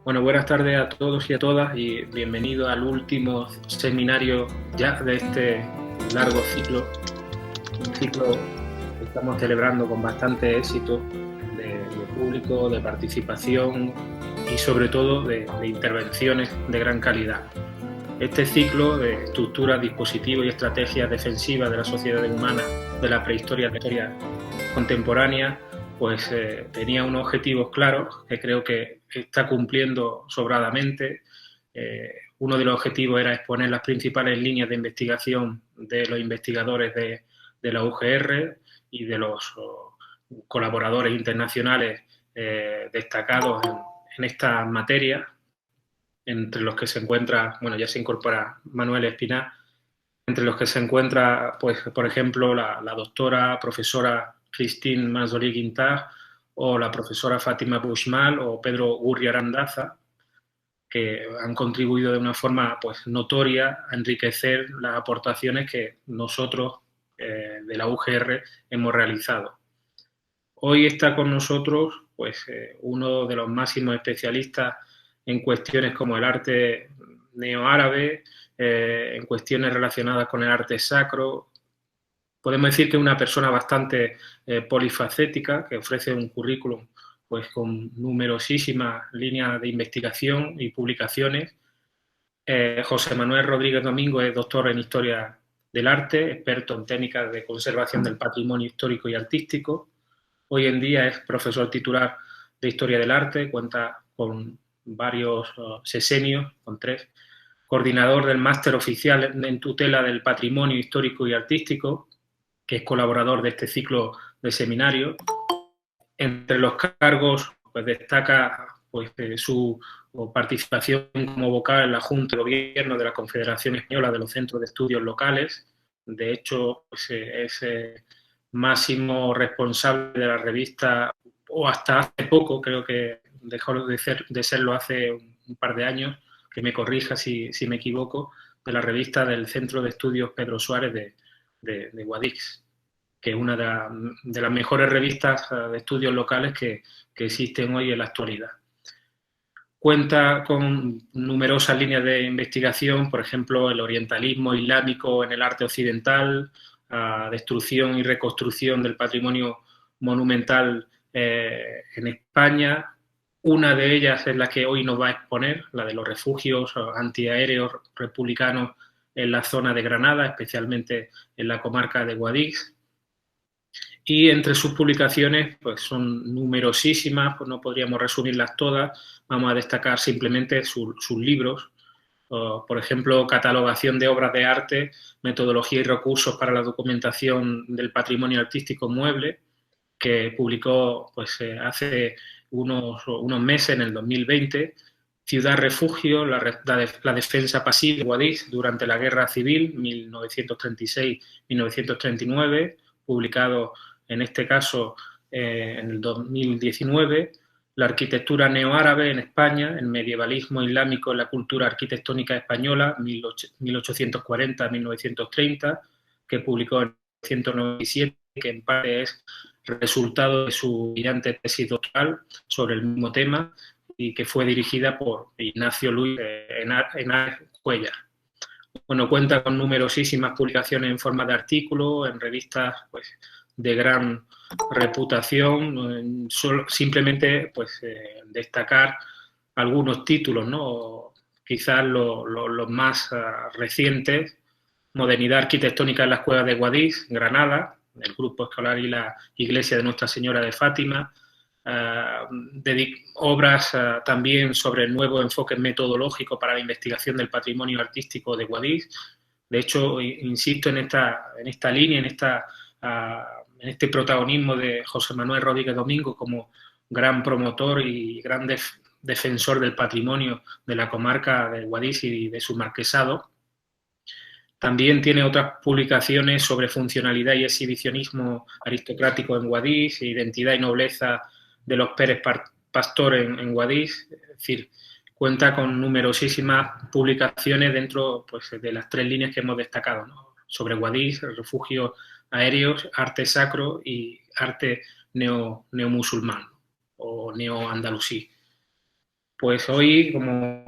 Bueno, buenas tardes a todos y a todas y bienvenido al último seminario ya de este largo ciclo, un ciclo que estamos celebrando con bastante éxito de público, de participación y sobre todo de intervenciones de gran calidad. Este ciclo de estructuras, dispositivos y estrategias defensivas de la sociedad humana de la prehistoria a la historia contemporánea, pues tenía unos objetivos claros que creo que está cumpliendo sobradamente. Uno de los objetivos era exponer las principales líneas de investigación de los investigadores de la UGR y de los colaboradores internacionales destacados en esta materia, entre los que se encuentra, bueno, ya se incorpora Manuel Espinar, entre los que se encuentra, pues, por ejemplo, la doctora, profesora Christine Manzolí-Guintard, o la profesora Fátima Bushmal, o Pedro Gurri Arandaza, que han contribuido de una forma, pues, notoria a enriquecer las aportaciones que nosotros de la UGR hemos realizado. Hoy está con nosotros, pues, uno de los máximos especialistas en cuestiones como el arte neoárabe, en cuestiones relacionadas con el arte sacro. Podemos decir que es una persona bastante polifacética, que ofrece un currículum, pues, con numerosísimas líneas de investigación y publicaciones. José Manuel Rodríguez Domingo es doctor en Historia del Arte, experto en técnicas de conservación del patrimonio histórico y artístico. Hoy en día es profesor titular de Historia del Arte, cuenta con varios sesenios, con 3, coordinador del máster oficial en tutela del patrimonio histórico y artístico, que es colaborador de este ciclo de seminarios. Entre los cargos, pues destaca, pues, su participación como vocal en la Junta de Gobierno de la Confederación Española de los Centros de Estudios Locales. De hecho, pues, es máximo responsable de la revista, o hasta hace poco, creo que dejó de serlo hace un par de años, que me corrija si me equivoco, de la revista del Centro de Estudios Pedro Suárez de Guadix, que es una de las mejores revistas de estudios locales que existen hoy en la actualidad. Cuenta con numerosas líneas de investigación, por ejemplo, el orientalismo islámico en el arte occidental, destrucción y reconstrucción del patrimonio monumental en España. Una de ellas es la que hoy nos va a exponer, la de los refugios antiaéreos republicanos en la zona de Granada, especialmente en la comarca de Guadix. Y entre sus publicaciones, pues son numerosísimas, pues no podríamos resumirlas todas. Vamos a destacar simplemente sus libros, por ejemplo, Catalogación de obras de arte, metodología y recursos para la documentación del patrimonio artístico mueble, que publicó, pues, hace unos meses, en el 2020. Ciudad Refugio, la defensa pasiva de Guadix durante la Guerra Civil, 1936-1939, publicado en este caso en el 2019. La arquitectura neoárabe en España, el medievalismo islámico en la cultura arquitectónica española, 1840-1930, que publicó en 1997, que en parte es resultado de su brillante tesis doctoral sobre el mismo tema y que fue dirigida por Ignacio Luis Henares Cuellar. Bueno, cuenta con numerosísimas publicaciones en forma de artículos, en revistas, pues, de gran reputación. Simplemente, pues, destacar algunos títulos, ¿no? Quizás los más recientes: Modernidad arquitectónica en las cuevas de Guadix, Granada, el Grupo Escolar y la Iglesia de Nuestra Señora de Fátima. Obras también sobre el nuevo enfoque metodológico para la investigación del patrimonio artístico de Guadix. De hecho, insisto en esta línea, en este protagonismo de José Manuel Rodríguez Domingo como gran promotor y gran defensor del patrimonio de la comarca de Guadix y de su marquesado. También tiene otras publicaciones sobre funcionalidad y exhibicionismo aristocrático en Guadix, identidad y nobleza de los Pérez Pastor en Guadix. Es decir, cuenta con numerosísimas publicaciones dentro, pues, de las 3 líneas que hemos destacado, ¿no? Sobre Guadix, refugios aéreos, arte sacro y arte neomusulmán o neoandalusí. Pues hoy, como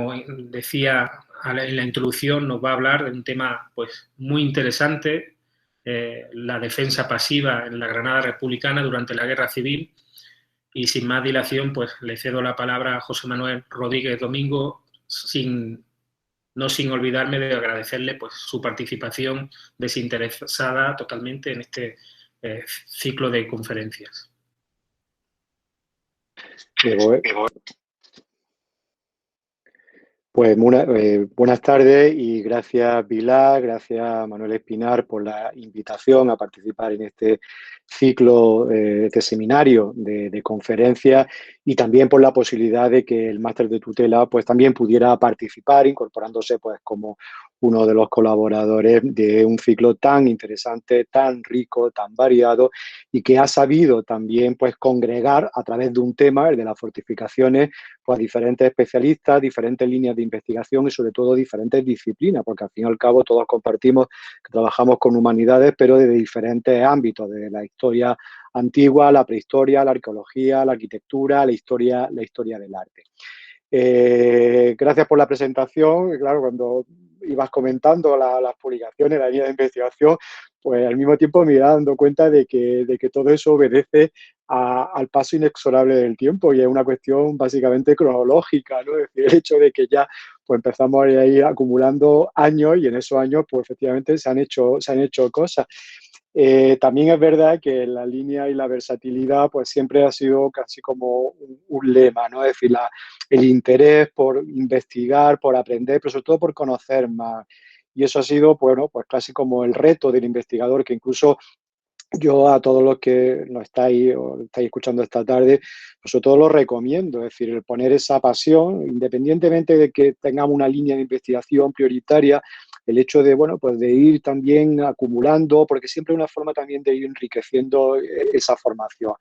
decía en la introducción, nos va a hablar de un tema pues, muy interesante, la defensa pasiva en la Granada republicana durante la Guerra Civil. Y sin más dilación, pues le cedo la palabra a José Manuel Rodríguez Domingo, no sin olvidarme de agradecerle pues, su participación desinteresada totalmente en este ciclo de conferencias. Pues buenas tardes y gracias Pilar, gracias Manuel Espinar por la invitación a participar en este ciclo, este seminario de conferencias y también por la posibilidad de que el máster de tutela pues también pudiera participar, incorporándose pues como uno de los colaboradores de un ciclo tan interesante, tan rico, tan variado y que ha sabido también pues congregar a través de un tema, el de las fortificaciones, pues diferentes especialistas, diferentes líneas de investigación y sobre todo diferentes disciplinas, porque al fin y al cabo todos compartimos que trabajamos con humanidades, pero de diferentes ámbitos, desde la historia antigua, la prehistoria, la arqueología, la arquitectura, la historia del arte. Gracias por la presentación. Claro, cuando ibas comentando las publicaciones, la línea de investigación, pues al mismo tiempo me iba dando cuenta de que todo eso obedece al paso inexorable del tiempo y es una cuestión básicamente cronológica, ¿no? Es decir, el hecho de que ya pues empezamos a ir acumulando años y en esos años pues efectivamente se han hecho cosas. También es verdad que la línea y la versatilidad pues siempre ha sido casi como un lema, ¿no? Es decir, el interés por investigar, por aprender, pero sobre todo por conocer más. Y eso ha sido, bueno, pues casi como el reto del investigador, que incluso yo a todos los que nos estáis o estáis escuchando esta tarde, pues sobre todo lo recomiendo, es decir, el poner esa pasión, independientemente de que tengamos una línea de investigación prioritaria, el hecho de, bueno, pues de ir también acumulando, porque siempre es una forma también de ir enriqueciendo esa formación.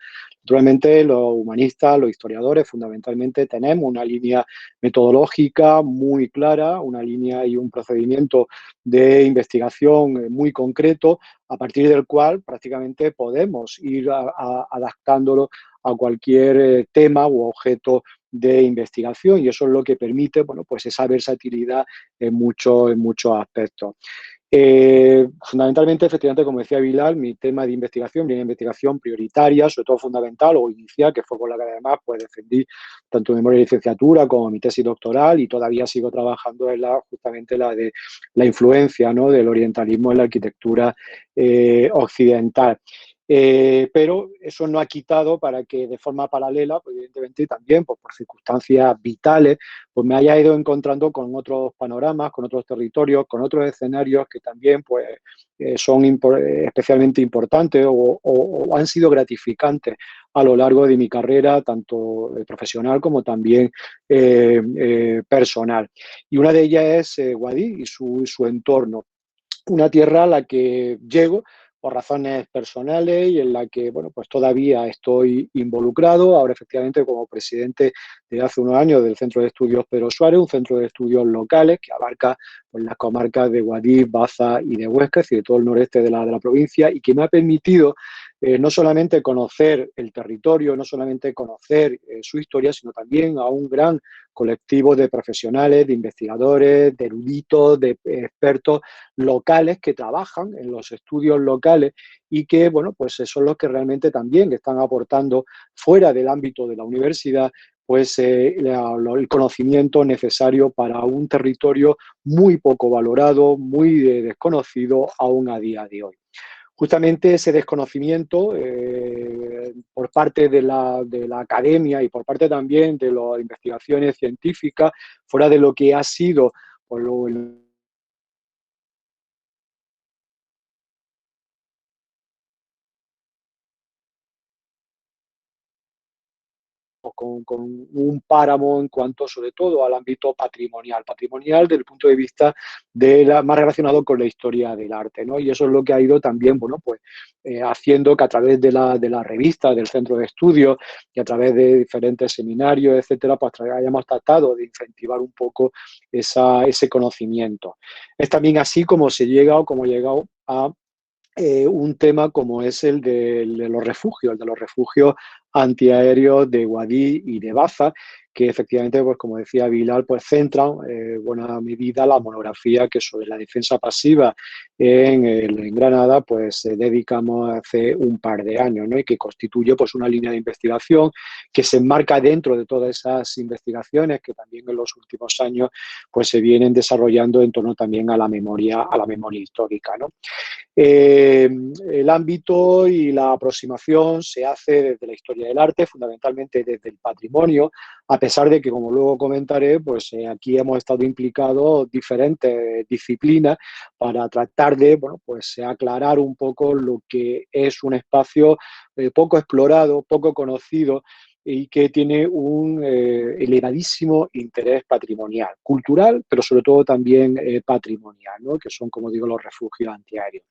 Naturalmente, los humanistas, los historiadores, fundamentalmente tenemos una línea metodológica muy clara, una línea y un procedimiento de investigación muy concreto, a partir del cual prácticamente podemos ir adaptándolo a cualquier tema u objeto de investigación y eso es lo que permite, bueno, pues esa versatilidad en muchos aspectos. Fundamentalmente, efectivamente, como decía Bilal, mi tema de investigación, mi investigación prioritaria, sobre todo fundamental o inicial, que fue con la que además pues, defendí tanto mi memoria de licenciatura como mi tesis doctoral y todavía sigo trabajando en justamente la de la influencia, ¿no?, del orientalismo en la arquitectura occidental. Pero eso no ha quitado para que de forma paralela, pues, evidentemente también pues, por circunstancias vitales, pues me haya ido encontrando con otros panoramas, con otros territorios, con otros escenarios que también pues, son especialmente importantes o han sido gratificantes a lo largo de mi carrera, tanto profesional como también personal. Y una de ellas es Guadix y su entorno. Una tierra a la que llego por razones personales y en la que, bueno, pues todavía estoy involucrado, ahora efectivamente como presidente desde hace unos años del Centro de Estudios Pedro Suárez, un centro de estudios locales que abarca pues, las comarcas de Guadix, Baza y de Huesca, es decir, de todo el noreste de la provincia y que me ha permitido no solamente conocer el territorio, no solamente conocer su historia, sino también a un gran colectivo de profesionales, de investigadores, de eruditos, de expertos locales que trabajan en los estudios locales y que, bueno, pues son los que realmente también están aportando fuera del ámbito de la universidad pues el conocimiento necesario para un territorio muy poco valorado, muy desconocido aún a día de hoy. Justamente ese desconocimiento por parte de la academia y por parte también de las investigaciones científicas, fuera de lo que ha sido por lo con un páramo en cuanto sobre todo al ámbito patrimonial desde el punto de vista más relacionado con la historia del arte, ¿no? Y eso es lo que ha ido también, bueno, pues haciendo que a través de la revista del Centro de Estudios y a través de diferentes seminarios, etcétera, pues hayamos tratado de incentivar un poco ese conocimiento. Es también así como se llega o como he llegado a un tema como es el de los refugios antiaéreos de Guadix y de Baza, que efectivamente, pues como decía Bilal, pues centran en buena medida la monografía que sobre la defensa pasiva en Granada, pues dedicamos hace un par de años, ¿no? Y que constituye pues una línea de investigación que se enmarca dentro de todas esas investigaciones que también en los últimos años pues se vienen desarrollando en torno también a la memoria histórica, ¿no? El ámbito y la aproximación se hace desde la historia del arte, fundamentalmente desde el patrimonio, a pesar de que, como luego comentaré, pues aquí hemos estado implicados diferentes disciplinas para tratar de, bueno, pues aclarar un poco lo que es un espacio poco explorado, poco conocido y que tiene un elevadísimo interés patrimonial, cultural, pero sobre todo también patrimonial, ¿no? Que son, como digo, los refugios antiaéreos.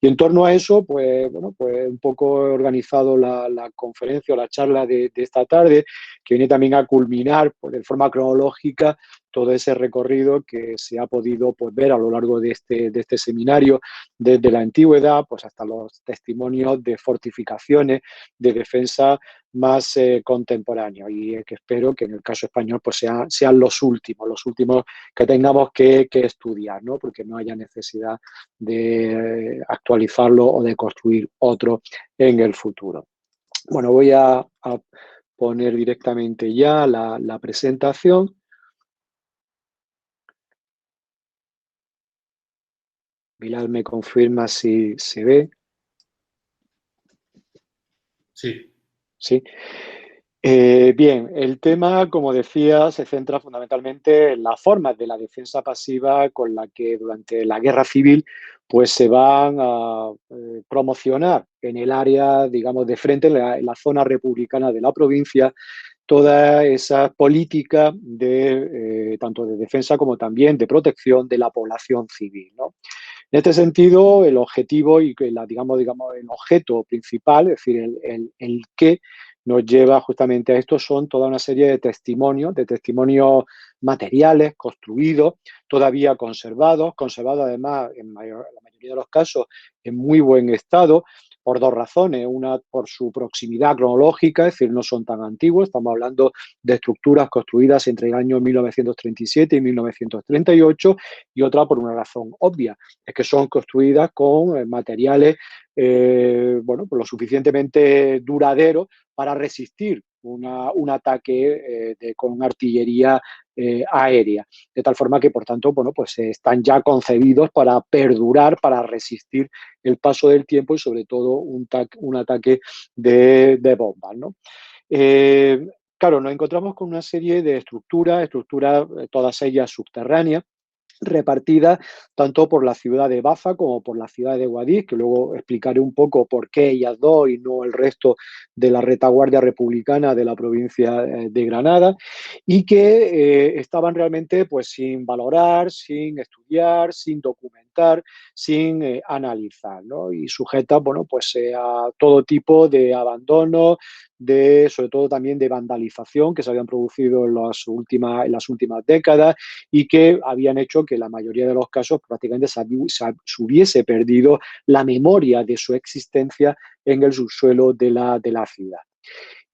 Y en torno a eso, pues, bueno, pues un poco he organizado la conferencia o la charla de esta tarde, que viene también a culminar pues, de forma cronológica todo ese recorrido que se ha podido pues, ver a lo largo de este seminario, desde la antigüedad pues, hasta los testimonios de fortificaciones de defensa más contemporáneos y que espero que en el caso español pues sean los últimos que tengamos que estudiar, ¿no? Porque no haya necesidad de actualizarlo o de construir otro en el futuro. Bueno, voy a poner directamente ya la presentación. Bilal me confirma si se ve. Sí. Sí. Bien, el tema, como decía, se centra fundamentalmente en las formas de la defensa pasiva con la que durante la guerra civil pues se van a promocionar en el área, digamos, de frente, en la zona republicana de la provincia, toda esa política de tanto de defensa como también de protección de la población civil, ¿no? En este sentido, el objetivo y digamos, el objeto principal, es decir, el qué nos lleva justamente a esto son toda una serie de testimonios materiales, construidos, todavía conservados además en la mayoría de los casos en muy buen estado, por dos razones. Una, por su proximidad cronológica, es decir, no son tan antiguos, estamos hablando de estructuras construidas entre el año 1937 y 1938, y otra por una razón obvia, es que son construidas con materiales bueno, pues lo suficientemente duraderos para resistir un ataque con artillería aérea, de tal forma que, por tanto, bueno, pues están ya concebidos para perdurar, para resistir el paso del tiempo y, sobre todo, un ataque de bombas, ¿no? Claro, nos encontramos con una serie de estructuras, todas ellas subterráneas, repartidas tanto por la ciudad de Baza como por la ciudad de Guadix, que luego explicaré un poco por qué ellas dos y no el resto de la retaguardia republicana de la provincia de Granada, y que estaban realmente pues sin valorar, sin estudiar, sin documentar, sin analizar, ¿no? Y sujetas, bueno, pues a todo tipo de abandono, sobre todo también de vandalización que se habían producido en las últimas décadas y que habían hecho que la mayoría de los casos prácticamente se hubiese perdido la memoria de su existencia en el subsuelo de la ciudad.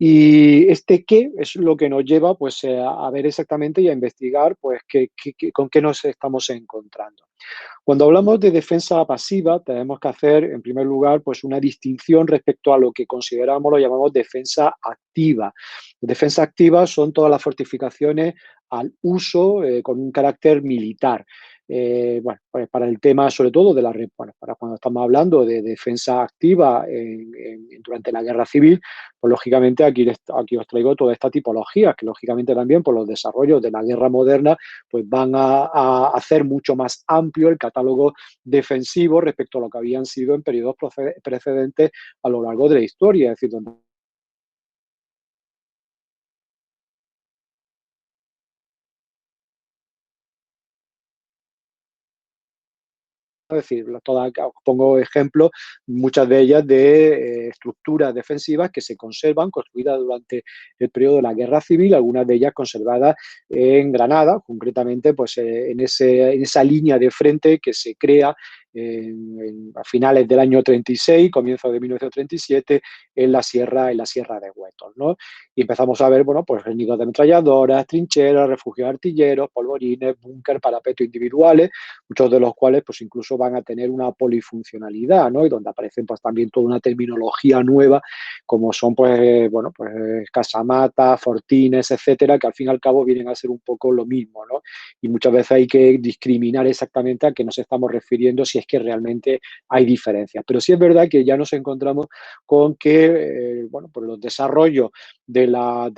Y este qué es lo que nos lleva pues, a ver exactamente y a investigar pues, con qué nos estamos encontrando. Cuando hablamos de defensa pasiva, tenemos que hacer, en primer lugar, pues una distinción respecto a lo que consideramos, lo llamamos defensa activa. Defensa activa son todas las fortificaciones al uso con un carácter militar. Bueno, pues para el tema, sobre todo, bueno, para cuando estamos hablando de defensa activa durante la guerra civil, pues lógicamente aquí os traigo toda esta tipología, que lógicamente también por los desarrollos de la guerra moderna, pues van a hacer mucho más amplio el catálogo defensivo respecto a lo que habían sido en periodos precedentes a lo largo de la historia, es decir, donde es decir, todas, pongo ejemplos, muchas de ellas de estructuras defensivas que se conservan, construidas durante el periodo de la Guerra Civil, algunas de ellas conservadas en Granada, concretamente pues, en esa línea de frente que se crea a finales del año 36, comienzo de 1937, en la Sierra de Huetos, ¿no? Y empezamos a ver, bueno, pues nidos de ametralladoras, trincheras, refugios artilleros, polvorines, búnker, parapetos individuales, muchos de los cuales pues incluso van a tener una polifuncionalidad, ¿no? Y donde aparecen pues también toda una terminología nueva, como son pues, bueno, pues casamatas, fortines, etcétera, que al fin y al cabo vienen a ser un poco lo mismo, ¿no? Y muchas veces hay que discriminar exactamente a qué nos estamos refiriendo si es que realmente hay diferencias. Pero sí es verdad que ya nos encontramos con que, bueno, pues los desarrollos de la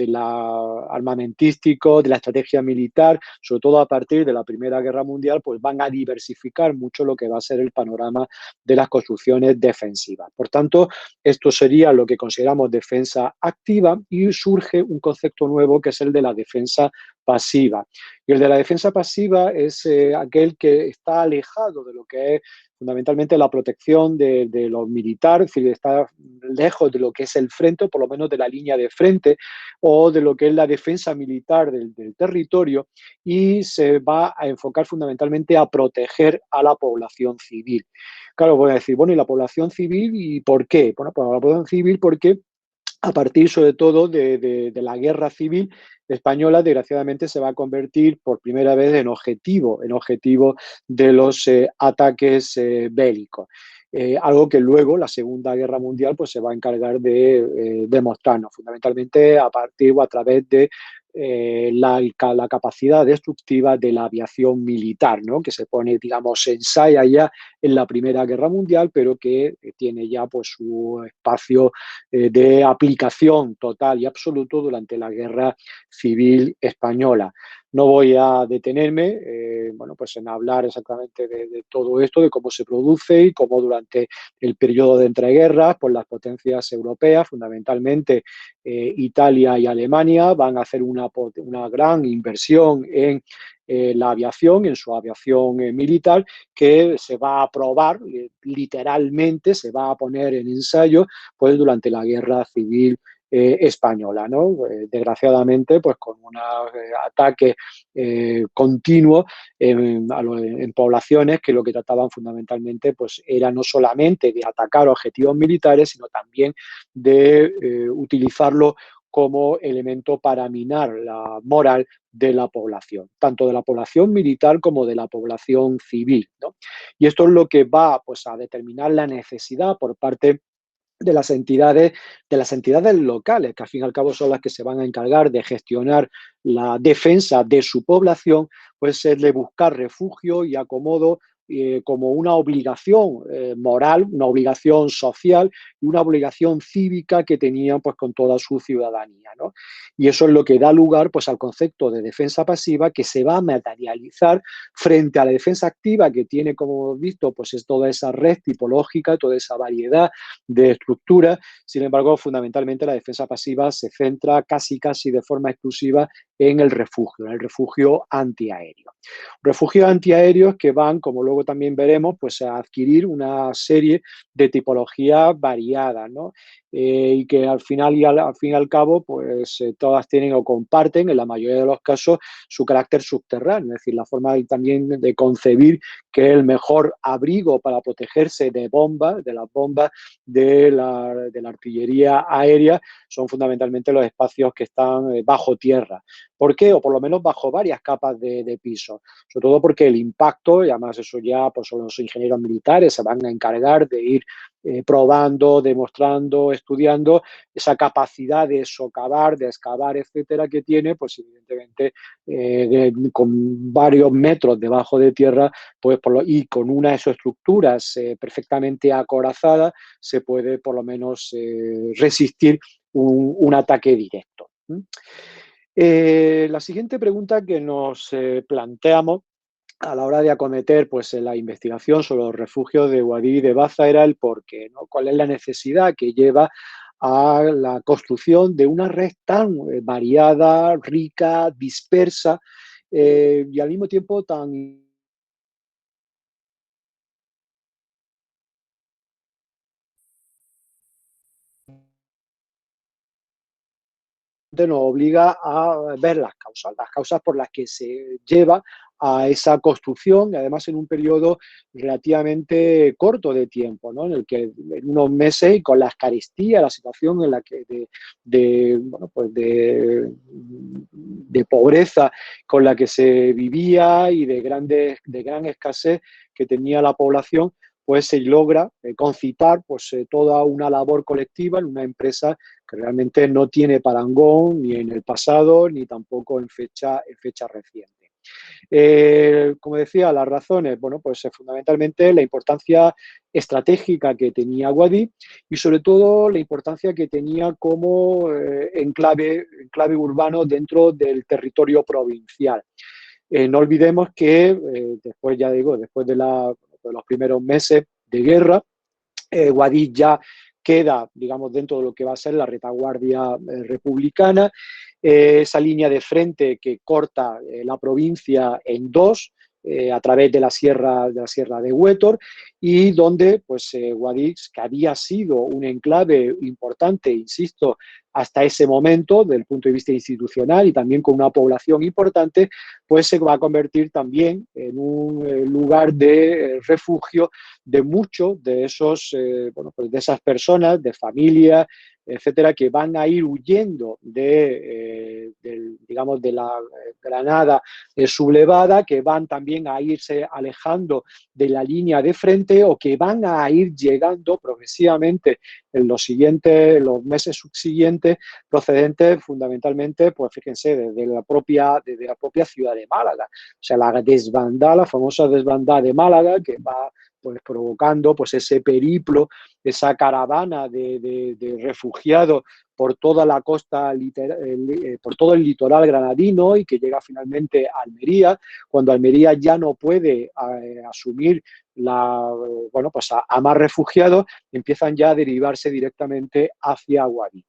armamentístico, de la estrategia militar, sobre todo a partir de la Primera Guerra Mundial, pues van a diversificar mucho lo que va a ser el panorama de las construcciones defensivas. Por tanto, esto sería lo que consideramos defensa activa y surge un concepto nuevo que es el de la defensa pasiva. Y el de la defensa pasiva es aquel que está alejado de lo que es fundamentalmente la protección de los militares, es decir, está lejos de lo que es el frente, o por lo menos de la línea de frente, o de lo que es la defensa militar del territorio, y se va a enfocar fundamentalmente a proteger a la población civil. Claro, voy a decir, bueno, ¿y la población civil y por qué? Bueno, pues la población civil porque a partir sobre todo de la guerra civil española, desgraciadamente se va a convertir por primera vez en objetivo de los ataques bélicos. Algo que luego la Segunda Guerra Mundial pues, se va a encargar de demostrarnos, fundamentalmente a partir o a través de la capacidad destructiva de la aviación militar, ¿no? Que se pone, digamos, se ensaya ya en la Primera Guerra Mundial, pero que tiene ya pues, su espacio de aplicación total y absoluto durante la Guerra Civil Española. No voy a detenerme bueno, pues en hablar exactamente de todo esto, de cómo se produce y cómo durante el periodo de entreguerras, pues las potencias europeas, fundamentalmente Italia y Alemania, van a hacer una gran inversión en la aviación, en su aviación militar, que se va a probar, literalmente se va a poner en ensayo pues, durante la Guerra Civil española, ¿no? Desgraciadamente, pues con un ataque continuo en poblaciones que lo que trataban fundamentalmente pues, era no solamente de atacar objetivos militares, sino también de utilizarlo como elemento para minar la moral de la población, tanto de la población militar como de la población civil, ¿no? Y esto es lo que va pues, a determinar la necesidad por parte de las entidades locales, que al fin y al cabo son las que se van a encargar de gestionar la defensa de su población, pues es de buscar refugio y acomodo como una obligación moral, una obligación social y una obligación cívica que tenían pues con toda su ciudadanía, ¿no? Y eso es lo que da lugar pues al concepto de defensa pasiva que se va a materializar frente a la defensa activa que tiene, como hemos visto, pues es toda esa red tipológica, toda esa variedad de estructura. Sin embargo, fundamentalmente la defensa pasiva se centra casi de forma exclusiva en el refugio antiaéreo. Refugios antiaéreos que van, como luego también veremos, pues a adquirir una serie de tipologías variadas, ¿no? Y que al final al fin y al cabo, pues todas tienen o comparten, en la mayoría de los casos, su carácter subterráneo, es decir, la forma también de concebir que es el mejor abrigo para protegerse de bombas, de las bombas de la artillería aérea, son fundamentalmente los espacios que están bajo tierra. ¿Por qué? O por lo menos bajo varias capas de piso. Sobre todo porque el impacto, y además eso ya pues, son los ingenieros militares, se van a encargar de ir probando, demostrando, estudiando esa capacidad de socavar, de excavar, etcétera, que tiene, pues evidentemente con varios metros debajo de tierra, pues y con una de sus estructuras perfectamente acorazadas, se puede por lo menos resistir un ataque directo. La siguiente pregunta que nos planteamos a la hora de acometer pues, la investigación sobre los refugios de Guadí y de Baza era el por qué, ¿no? ¿Cuál es la necesidad que lleva a la construcción de una red tan variada, rica, dispersa y al mismo tiempo tan evidentemente nos obliga a ver las causas por las que se lleva a esa construcción, y además en un periodo relativamente corto de tiempo, ¿no? En el que en unos meses y con la escarestía, la situación en la que bueno, pues de pobreza con la que se vivía y de gran escasez que tenía la población, pues se logra concitar pues, toda una labor colectiva en una empresa que realmente no tiene parangón ni en el pasado ni tampoco en fecha reciente. Como decía, las razones, bueno, pues fundamentalmente la importancia estratégica que tenía Guadix y sobre todo la importancia que tenía como enclave urbano dentro del territorio provincial. No olvidemos que después, ya digo, después de los primeros meses de guerra, Guadix ya queda, digamos, dentro de lo que va a ser la retaguardia republicana, esa línea de frente que corta la provincia en dos, a través de la sierra de Huétor, y donde pues Guadix, que había sido un enclave importante, insisto, hasta ese momento, desde el punto de vista institucional y también con una población importante, pues se va a convertir también en un lugar de refugio de muchos de esos, bueno, pues de esas personas, de familias, etcétera, que van a ir huyendo digamos, de la Granada sublevada, que van también a irse alejando de la línea de frente o que van a ir llegando progresivamente en los meses subsiguientes, procedentes fundamentalmente, pues fíjense, desde la propia ciudad de Málaga. O sea, la famosa desbandada de Málaga, que va pues provocando pues ese periplo, esa caravana de refugiados por toda la costa, por todo el litoral granadino, y que llega finalmente a Almería, cuando Almería ya no puede asumir bueno, pues a más refugiados, empiezan ya a derivarse directamente hacia Guadix.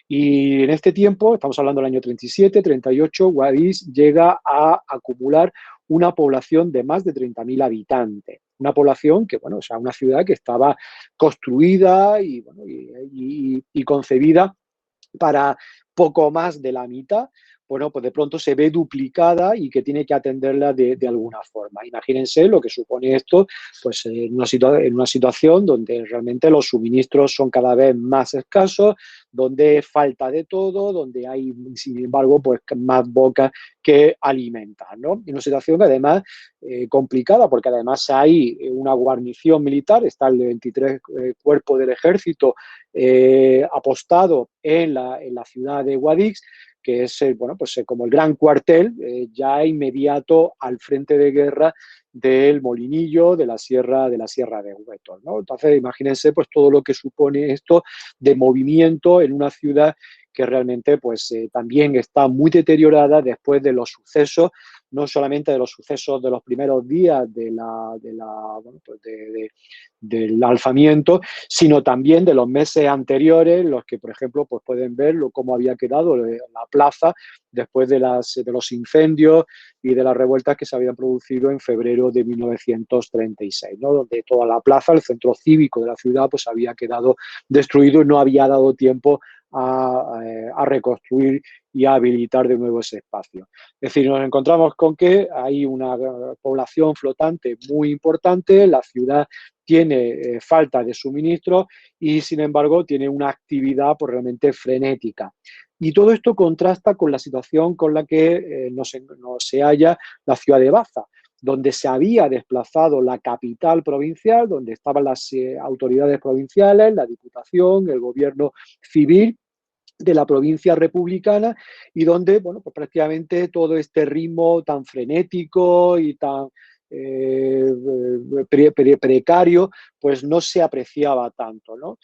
Y en este tiempo, estamos hablando del año 37, 38, Guadix llega a acumular una población de más de 30.000 habitantes. Una población que, bueno, o sea, una ciudad que estaba construida y, bueno, y concebida para poco más de la mitad, bueno, pues de pronto se ve duplicada y que tiene que atenderla de alguna forma. Imagínense lo que supone esto, pues en una situación donde realmente los suministros son cada vez más escasos, donde falta de todo, donde hay, sin embargo, pues más bocas que alimentar, ¿no? Y una situación que además complicada, porque además hay una guarnición militar, está el 23 Cuerpo del Ejército apostado en la ciudad de Guadix, que es bueno, pues, como el gran cuartel ya inmediato al frente de guerra del Molinillo, de la Sierra de Huétor, ¿no? Entonces, imagínense pues, todo lo que supone esto de movimiento en una ciudad que realmente pues, también está muy deteriorada después de los sucesos, no solamente de los sucesos de los primeros días bueno, pues del alzamiento, sino también de los meses anteriores, los que, por ejemplo, pues pueden ver cómo había quedado la plaza después de los incendios y de las revueltas que se habían producido en febrero de 1936, ¿no? Donde toda la plaza, el centro cívico de la ciudad, pues había quedado destruido y no había dado tiempo a reconstruir y a habilitar de nuevo ese espacio. Es decir, nos encontramos con que hay una población flotante muy importante, la ciudad tiene falta de suministro y, sin embargo, tiene una actividad pues, realmente frenética. Y todo esto contrasta con la situación con la que se halla la ciudad de Baza, donde se había desplazado la capital provincial, donde estaban las autoridades provinciales, la Diputación, el gobierno civil de la provincia republicana, y donde, bueno, pues prácticamente todo este ritmo tan frenético y tan precario, pues no se apreciaba tanto, ¿no?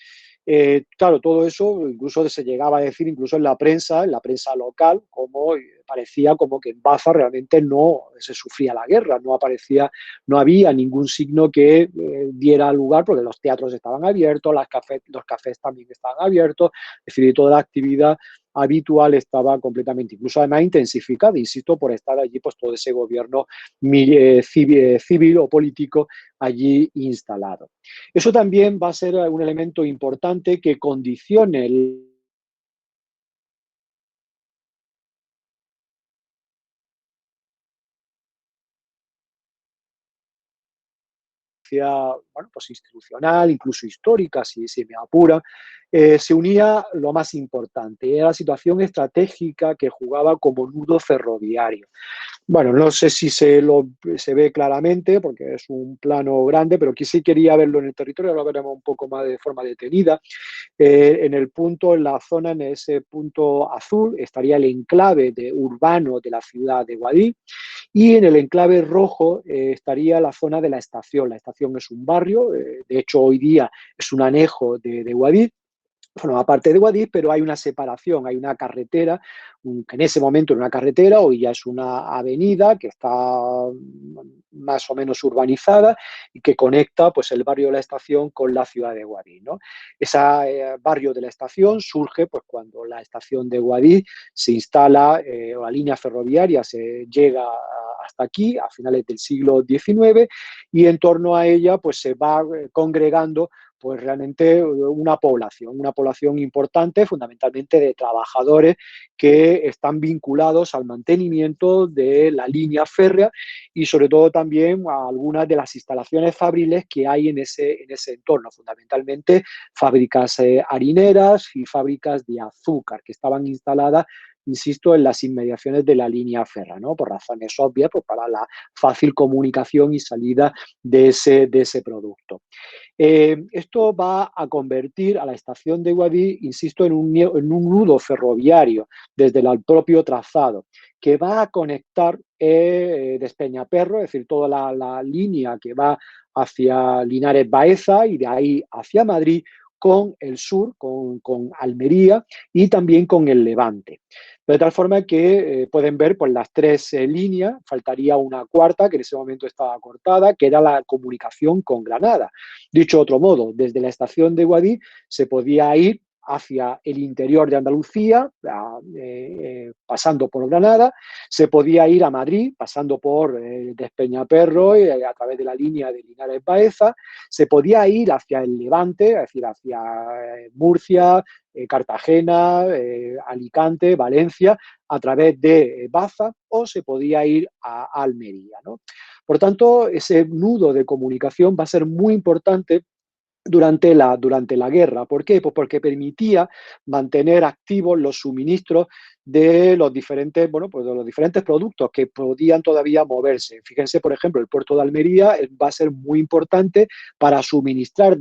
Claro, todo eso incluso se llegaba a decir incluso en la prensa local, como parecía como que en Baza realmente no se sufría la guerra, no había ningún signo que diera lugar, porque los teatros estaban abiertos, los cafés también estaban abiertos, es decir, toda la actividad habitual estaba completamente, incluso además intensificada, insisto, por estar allí pues todo ese gobierno civil o político allí instalado. Eso también va a ser un elemento importante que condicione importancia, bueno, pues institucional, incluso histórica, si me apura, se unía lo más importante, era la situación estratégica que jugaba como nudo ferroviario. Bueno, no sé si se ve claramente, porque es un plano grande, pero aquí sí quería verlo en el territorio, lo veremos un poco más de forma detenida. En el punto, en la zona, en ese punto azul, estaría el enclave urbano de la ciudad de Guadix, y en el enclave rojo estaría la zona de la estación. La estación es un barrio, de hecho hoy día es un anejo de Guadix, forma parte de Guadix, pero hay una separación, hay una carretera, que en ese momento era una carretera, hoy ya es una avenida que está más o menos urbanizada y que conecta pues, el barrio de la estación con la ciudad de Guadix, ¿no? Ese barrio de la estación surge pues, cuando la estación de Guadix se instala, o la línea ferroviaria se llega hasta aquí, a finales del siglo XIX, y en torno a ella pues, se va congregando pues realmente una población importante, fundamentalmente de trabajadores que están vinculados al mantenimiento de la línea férrea y sobre todo también a algunas de las instalaciones fabriles que hay en ese entorno, fundamentalmente fábricas harineras y fábricas de azúcar que estaban instaladas, insisto, en las inmediaciones de la línea férrea, ¿no? Por razones obvias, pues para la fácil comunicación y salida de ese producto. Esto va a convertir a la estación de Guadix, insisto, en un nudo ferroviario desde el propio trazado, que va a conectar Despeñaperro, es decir, toda la línea que va hacia Linares Baeza y de ahí hacia Madrid, con el sur, con Almería y también con el Levante. De tal forma que pueden ver pues, las tres líneas, faltaría una cuarta que en ese momento estaba cortada, que era la comunicación con Granada. Dicho de otro modo, desde la estación de Guadix se podía ir hacia el interior de Andalucía, pasando por Granada, se podía ir a Madrid, pasando por Despeñaperro, a través de la línea de Linares Baeza, se podía ir hacia el Levante, es decir, hacia Murcia, Cartagena, Alicante, Valencia, a través de Baza, o se podía ir a Almería, ¿no? Por tanto, ese nudo de comunicación va a ser muy importante durante la guerra. ¿Por qué? Pues porque permitía mantener activos los suministros de los diferentes, bueno, pues de los diferentes productos que podían todavía moverse. Fíjense, por ejemplo, el puerto de Almería va a ser muy importante para suministrar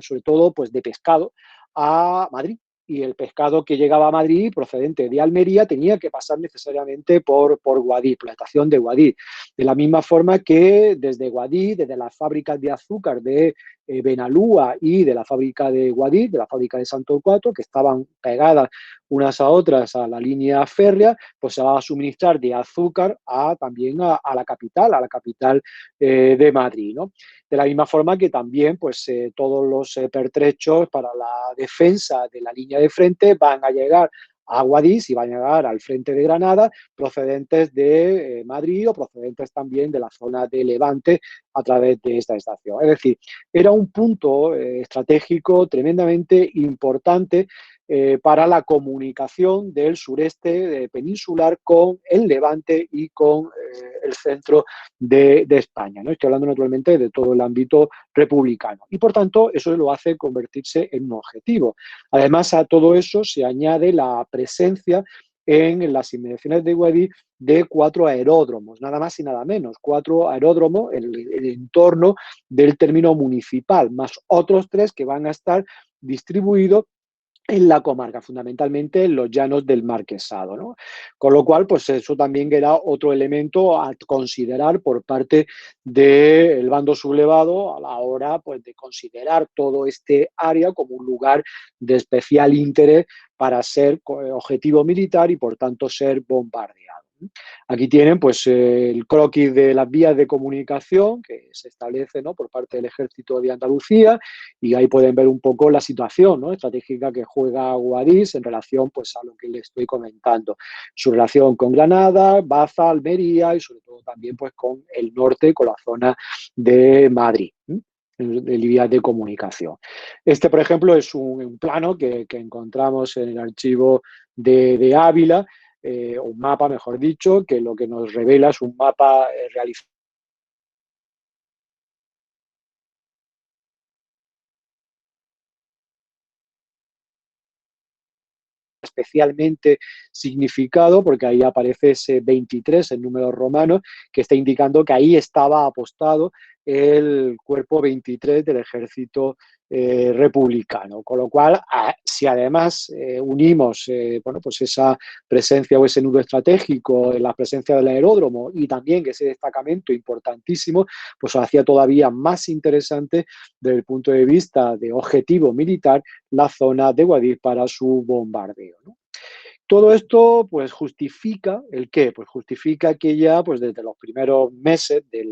sobre todo, pues de pescado a Madrid. Y el pescado que llegaba a Madrid procedente de Almería tenía que pasar necesariamente por Guadix, por la estación de Guadix. De la misma forma que desde Guadix, desde las fábricas de azúcar de Benalúa y de la fábrica de Guadix, de la fábrica de Santo Torcuato, que estaban pegadas unas a otras a la línea férrea, pues se va a suministrar de azúcar también a la capital de Madrid, ¿no? De la misma forma que también pues, todos los pertrechos para la defensa de la línea de frente van a llegar a Guadix y van a llegar al frente de Granada procedentes de Madrid o procedentes también de la zona de Levante a través de esta estación. Es decir, era un punto estratégico tremendamente importante para la comunicación del sureste peninsular con el Levante y con el centro de España, ¿no? Estoy hablando naturalmente de todo el ámbito republicano. Y por tanto, eso lo hace convertirse en un objetivo. Además, a todo eso se añade la presencia en las inmediaciones de Guadix de 4 aeródromos, nada más y nada menos, 4 aeródromos en el entorno del término municipal, más otros 3 que van a estar distribuidos en la comarca, fundamentalmente en los llanos del Marquesado, ¿no? Con lo cual, pues eso también era otro elemento a considerar por parte del bando sublevado a la hora pues, de considerar todo este área como un lugar de especial interés para ser objetivo militar y, por tanto, ser bombardeado. Aquí tienen pues, el croquis de las vías de comunicación que se establece, ¿no? Por parte del Ejército de Andalucía, y ahí pueden ver un poco la situación, ¿no? Estratégica que juega Guadix en relación pues, a lo que les estoy comentando. Su relación con Granada, Baza, Almería y sobre todo también pues, con el norte, con la zona de Madrid, de vías de comunicación. Este, por ejemplo, es un plano que encontramos en el archivo de Ávila, un mapa, mejor dicho, que lo que nos revela es un mapa realizado especialmente significado, porque ahí aparece ese 23 en números romanos, que está indicando que ahí estaba apostado el cuerpo 23 del ejército republicano. Con lo cual, si además unimos bueno, pues esa presencia o ese nudo estratégico en la presencia del aeródromo y también ese destacamento importantísimo, pues lo hacía todavía más interesante desde el punto de vista de objetivo militar la zona de Guadix para su bombardeo, ¿no? Todo esto pues justifica el qué, pues justifica que ya pues desde los primeros meses de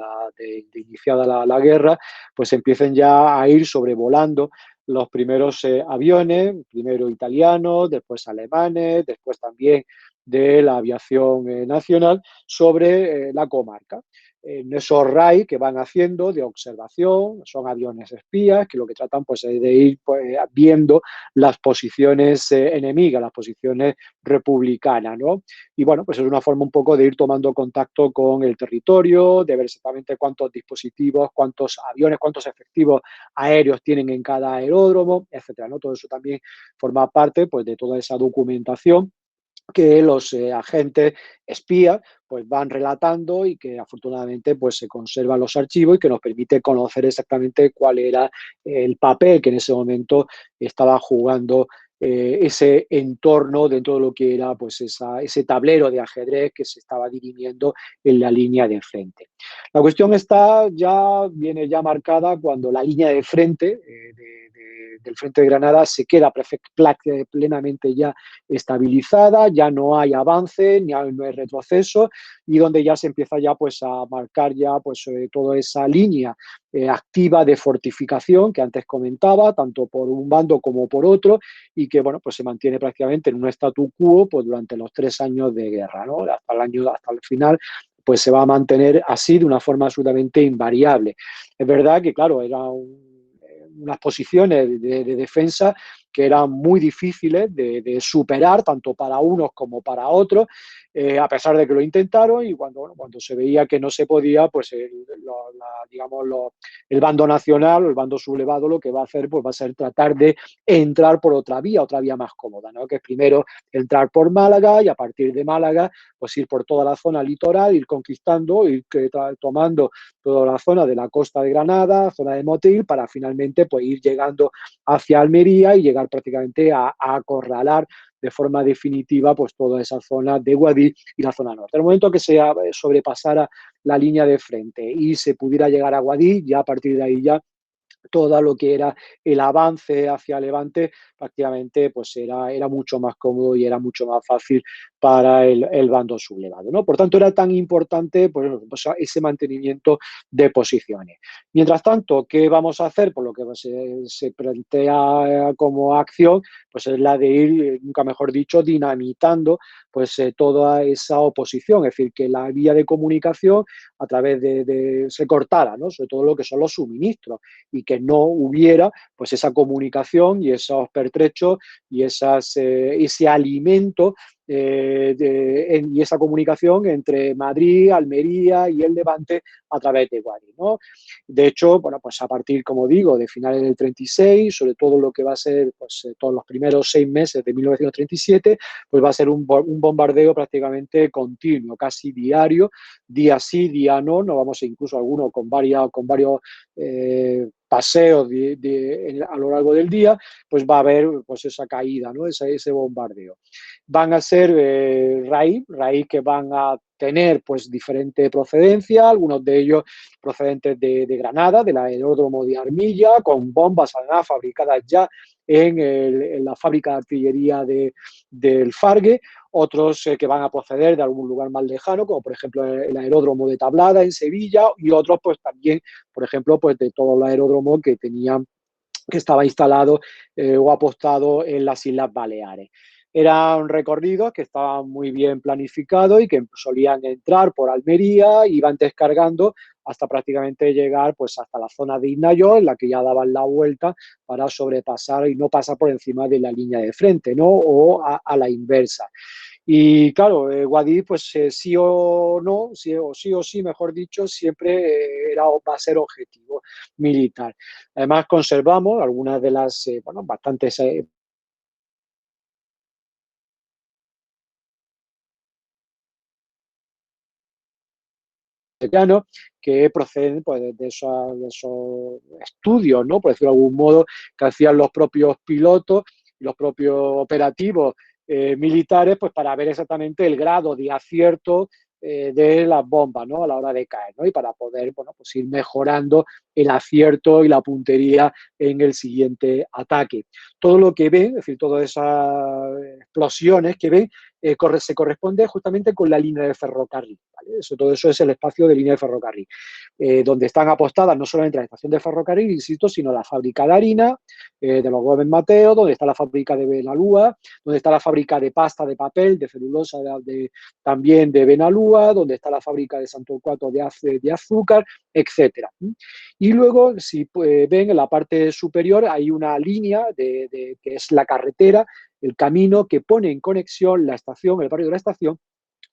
iniciada la guerra pues empiecen ya a ir sobrevolando los primeros aviones, primero italianos, después alemanes, después también de la aviación nacional sobre la comarca. En esos RAI que van haciendo de observación, son aviones espías que lo que tratan pues es de ir pues, viendo las posiciones enemigas, las posiciones republicana, ¿no? Y bueno, pues es una forma un poco de ir tomando contacto con el territorio, de ver exactamente cuántos dispositivos, cuántos aviones, cuántos efectivos aéreos tienen en cada aeródromo, etcétera, ¿no? Todo eso también forma parte, pues, de toda esa documentación que los agentes espías pues van relatando y que afortunadamente pues se conservan los archivos y que nos permite conocer exactamente cuál era el papel que en ese momento estaba jugando ese entorno dentro de lo que era pues ese tablero de ajedrez que se estaba dirimiendo en la línea de frente. La cuestión viene ya marcada cuando la línea de frente del frente de Granada se queda plenamente ya estabilizada, ya no hay avance, no hay retroceso y donde ya se empieza ya pues a marcar ya pues toda esa línea activa de fortificación que antes comentaba, tanto por un bando como por otro, y que bueno, pues se mantiene prácticamente en un statu quo pues durante los 3 años de guerra, ¿no? Hasta el final pues se va a mantener así de una forma absolutamente invariable. Es verdad que, claro, unas posiciones de defensa que eran muy difíciles de superar, tanto para unos como para otros, a pesar de que lo intentaron y cuando se veía que no se podía, pues el bando nacional o el bando sublevado lo que va a hacer pues va a ser tratar de entrar por otra vía más cómoda, ¿no? Que es primero entrar por Málaga y a partir de Málaga pues ir por toda la zona litoral, ir conquistando, ir tomando toda la zona de la costa de Granada, zona de Motril, para finalmente pues ir llegando hacia Almería y llegar prácticamente a acorralar de forma definitiva pues toda esa zona de Guadix y la zona norte. En el momento que se sobrepasara la línea de frente y se pudiera llegar a Guadix, ya a partir de ahí ya todo lo que era el avance hacia Levante prácticamente pues era mucho más cómodo y era mucho más fácil para el bando sublevado, ¿no? Por tanto, era tan importante pues, ese mantenimiento de posiciones. Mientras tanto, ¿qué vamos a hacer? Por lo que se plantea como acción, pues es la de ir, nunca mejor dicho, dinamitando pues toda esa oposición, es decir, que la vía de comunicación a través se cortara, ¿no? Sobre todo lo que son los suministros y que no hubiera pues esa comunicación y esos pertrechos y ese alimento y esa comunicación entre Madrid, Almería y el Levante a través de Guadix, ¿no? De hecho, bueno, pues a partir, como digo, de finales del 36, sobre todo lo que va a ser pues, todos los primeros 6 meses de 1937, pues va a ser un bombardeo prácticamente continuo, casi diario, día sí, día no, no vamos a incluso algunos con varios paseos a lo largo del día, pues va a haber pues esa caída, ¿no? ese bombardeo. Van a ser raíz que van a tener pues diferente procedencia, algunos de ellos procedentes de Granada, del aeródromo de Armilla, con bombas además fabricadas ya en la fábrica de artillería del Fargue, otros que van a proceder de algún lugar más lejano, como por ejemplo el aeródromo de Tablada en Sevilla, y otros pues también, por ejemplo, pues de todo el aeródromo que estaba instalado o apostado en las Islas Baleares. Eran recorridos que estaban muy bien planificados y que solían entrar por Almería, iban descargando hasta prácticamente llegar pues hasta la zona de Isnayoz, en la que ya daban la vuelta para sobrepasar y no pasar por encima de la línea de frente, ¿no? O a la inversa. Y claro, Guadix, pues sí o no, sí o sí, mejor dicho, siempre va a ser objetivo militar. Además, conservamos algunas de las, bastantes que proceden pues, de esos estudios, ¿no? Por decirlo de algún modo, que hacían los propios pilotos, los propios operativos militares, pues para ver exactamente el grado de acierto de las bombas, ¿no? A la hora de caer, ¿no? Y para poder, bueno, pues ir mejorando el acierto y la puntería en el siguiente ataque. Todo lo que ven, es decir, todas esas explosiones que ven, se corresponde justamente con la línea de ferrocarril, ¿vale? Todo eso es el espacio de línea de ferrocarril, donde están apostadas no solamente la estación de ferrocarril, insisto, sino la fábrica de harina de los Gómez Mateo, donde está la fábrica de Benalúa, donde está la fábrica de pasta de papel, de celulosa también de Benalúa, donde está la fábrica de Santo Cuato de azúcar, etcétera. Y luego, si ven en la parte superior, hay una línea que es la carretera, el camino que pone en conexión la estación, el barrio de la estación,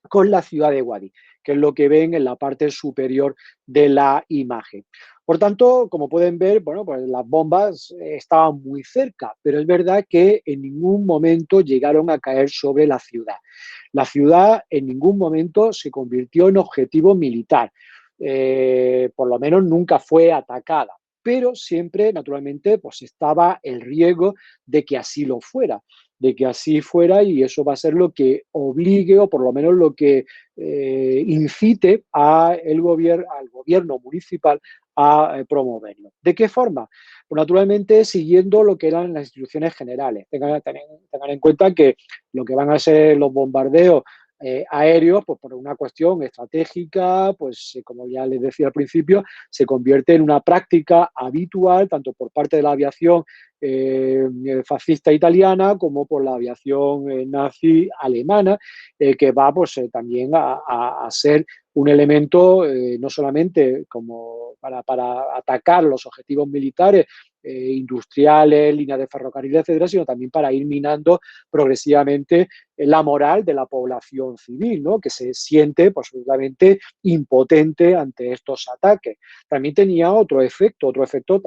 con la ciudad de Guadix, que es lo que ven en la parte superior de la imagen. Por tanto, como pueden ver, bueno, pues las bombas estaban muy cerca, pero es verdad que en ningún momento llegaron a caer sobre la ciudad. La ciudad en ningún momento se convirtió en objetivo militar, por lo menos nunca fue atacada, pero siempre, naturalmente, pues estaba el riesgo de que así lo fuera, y eso va a ser lo que obligue o por lo menos lo que incite al gobierno municipal a promoverlo. ¿De qué forma? Pues naturalmente siguiendo lo que eran las instrucciones generales. Tengan en cuenta que lo que van a ser los bombardeos aéreos, pues por una cuestión estratégica, pues como ya les decía al principio, se convierte en una práctica habitual tanto por parte de la aviación fascista italiana como por la aviación nazi alemana, que va pues también a ser un elemento no solamente como para atacar los objetivos militares, industriales, líneas de ferrocarril, etcétera, sino también para ir minando progresivamente la moral de la población civil, ¿no? Que se siente pues, absolutamente impotente ante estos ataques. También tenía otro efecto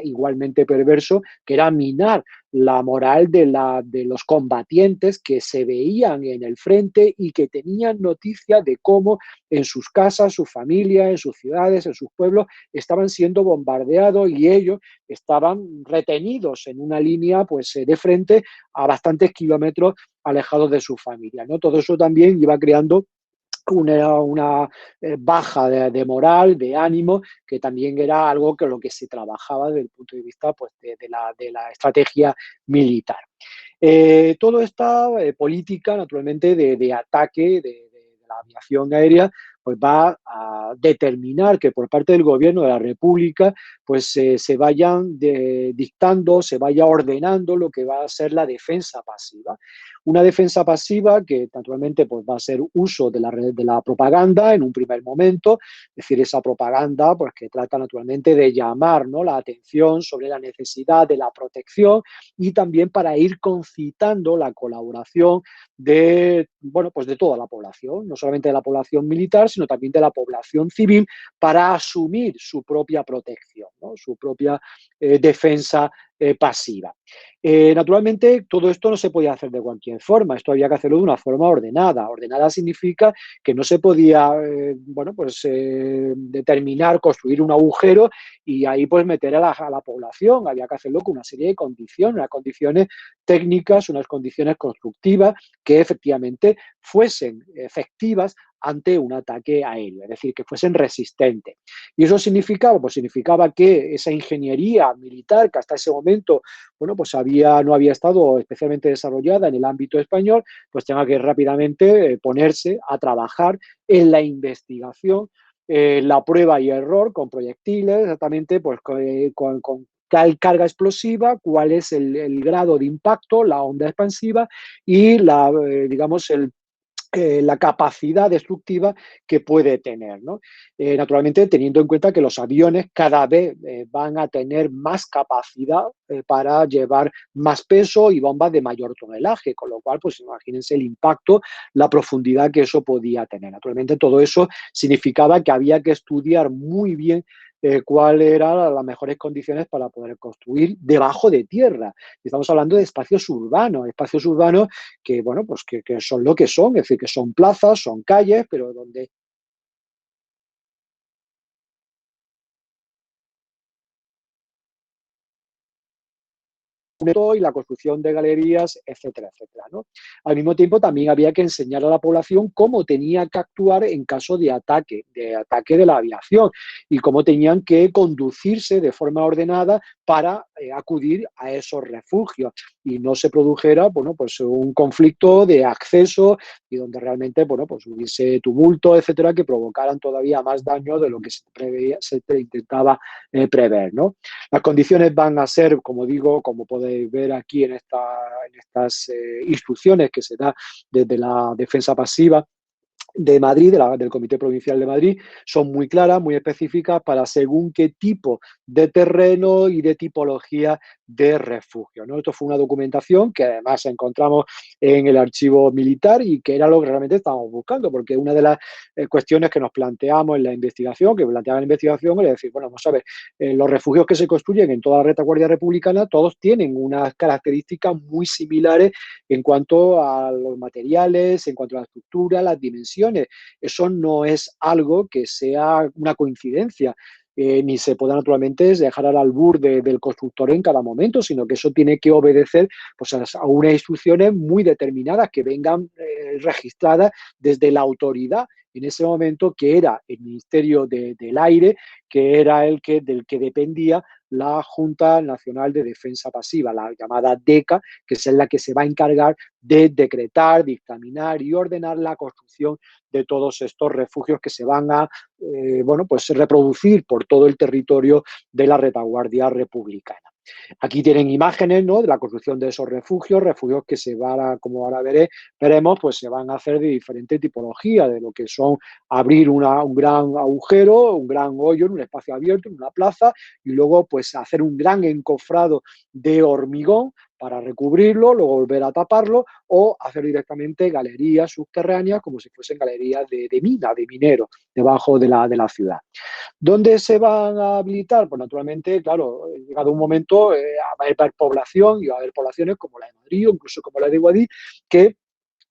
igualmente perverso, que era minar la moral de los combatientes que se veían en el frente y que tenían noticia de cómo en sus casas, sus familias, en sus ciudades, en sus pueblos, estaban siendo bombardeados y ellos estaban retenidos en una línea pues, de frente a bastantes kilómetros alejados de su familia, ¿no? Todo eso también iba creando una baja de moral, de ánimo, que también era algo que lo que se trabajaba desde el punto de vista pues, de la estrategia militar. Toda esta política, naturalmente, de ataque de la aviación aérea, pues va a determinar que por parte del gobierno de la República pues se vayan dictando, se vaya ordenando lo que va a ser la defensa pasiva. Una defensa pasiva que naturalmente pues, va a ser uso de la propaganda en un primer momento, es decir, esa propaganda pues, que trata naturalmente de llamar, ¿no?, la atención sobre la necesidad de la protección y también para ir concitando la colaboración de, bueno, pues de toda la población, no solamente de la población militar, sino también de la población civil para asumir su propia protección, ¿no?, su propia defensa pasiva. Naturalmente, todo esto no se podía hacer de cualquier forma, esto había que hacerlo de una forma ordenada. Ordenada significa que no se podía, bueno, pues determinar, construir un agujero y ahí pues meter a la población. Había que hacerlo con una serie de condiciones, unas condiciones técnicas, unas condiciones constructivas que efectivamente fuesen efectivas ante un ataque aéreo, es decir, que fuesen resistentes. ¿Y eso significaba? Pues significaba que esa ingeniería militar que hasta ese momento, bueno, pues no había estado especialmente desarrollada en el ámbito español, pues tenga que rápidamente ponerse a trabajar en la investigación, la prueba y error con proyectiles, exactamente pues con tal carga explosiva, cuál es el grado de impacto, la onda expansiva y digamos, la capacidad destructiva que puede tener, ¿no? Naturalmente, teniendo en cuenta que los aviones cada vez van a tener más capacidad para llevar más peso y bombas de mayor tonelaje, con lo cual, pues imagínense el impacto, la profundidad que eso podía tener. Naturalmente, todo eso significaba que había que estudiar muy bien cuáles eran las mejores condiciones para poder construir debajo de tierra. Estamos hablando de espacios urbanos que, bueno, pues que son lo que son, es decir, que son plazas, son calles, pero donde y la construcción de galerías, etcétera, etcétera, ¿no? Al mismo tiempo, también había que enseñar a la población cómo tenía que actuar en caso de ataque de la aviación y cómo tenían que conducirse de forma ordenada para acudir a esos refugios y no se produjera, bueno, pues un conflicto de acceso y donde realmente, bueno, pues hubiese tumulto, etcétera, que provocaran todavía más daño de lo que se intentaba prever, ¿no? Las condiciones van a ser, como digo, como podéis ver aquí en estas instrucciones que se da desde la defensa pasiva de Madrid, del Comité Provincial de Madrid, son muy claras, muy específicas para según qué tipo de terreno y de tipología de refugio, ¿no? Esto fue una documentación que además encontramos en el archivo militar y que era lo que realmente estábamos buscando, porque una de las cuestiones que nos planteamos en la investigación, que planteaba la investigación, era decir, bueno, vamos a ver, los refugios que se construyen en toda la retaguardia republicana, todos tienen unas características muy similares en cuanto a los materiales, en cuanto a la estructura, las dimensiones. Eso no es algo que sea una coincidencia. Ni se pueda naturalmente dejar al albur del constructor en cada momento, sino que eso tiene que obedecer pues, a unas instrucciones muy determinadas que vengan registradas desde la autoridad en ese momento, que era el Ministerio del Aire, que era del que dependía la Junta Nacional de Defensa Pasiva, la llamada DECA, que es la que se va a encargar de decretar, dictaminar y ordenar la construcción de todos estos refugios que se van a bueno, pues reproducir por todo el territorio de la retaguardia republicana. Aquí tienen imágenes, ¿no?, de la construcción de esos refugios, refugios que se van a, como ahora veremos, pues se van a hacer de diferente tipología, de lo que son abrir un gran agujero, un gran hoyo en un espacio abierto, en una plaza, y luego pues hacer un gran encofrado de hormigón para recubrirlo, luego volver a taparlo o hacer directamente galerías subterráneas como si fuesen galerías de mina, de minero, debajo de la ciudad. ¿Dónde se van a habilitar? Pues naturalmente, claro, llegado un momento va a haber población y va a haber poblaciones como la de Madrid o incluso como la de Guadix que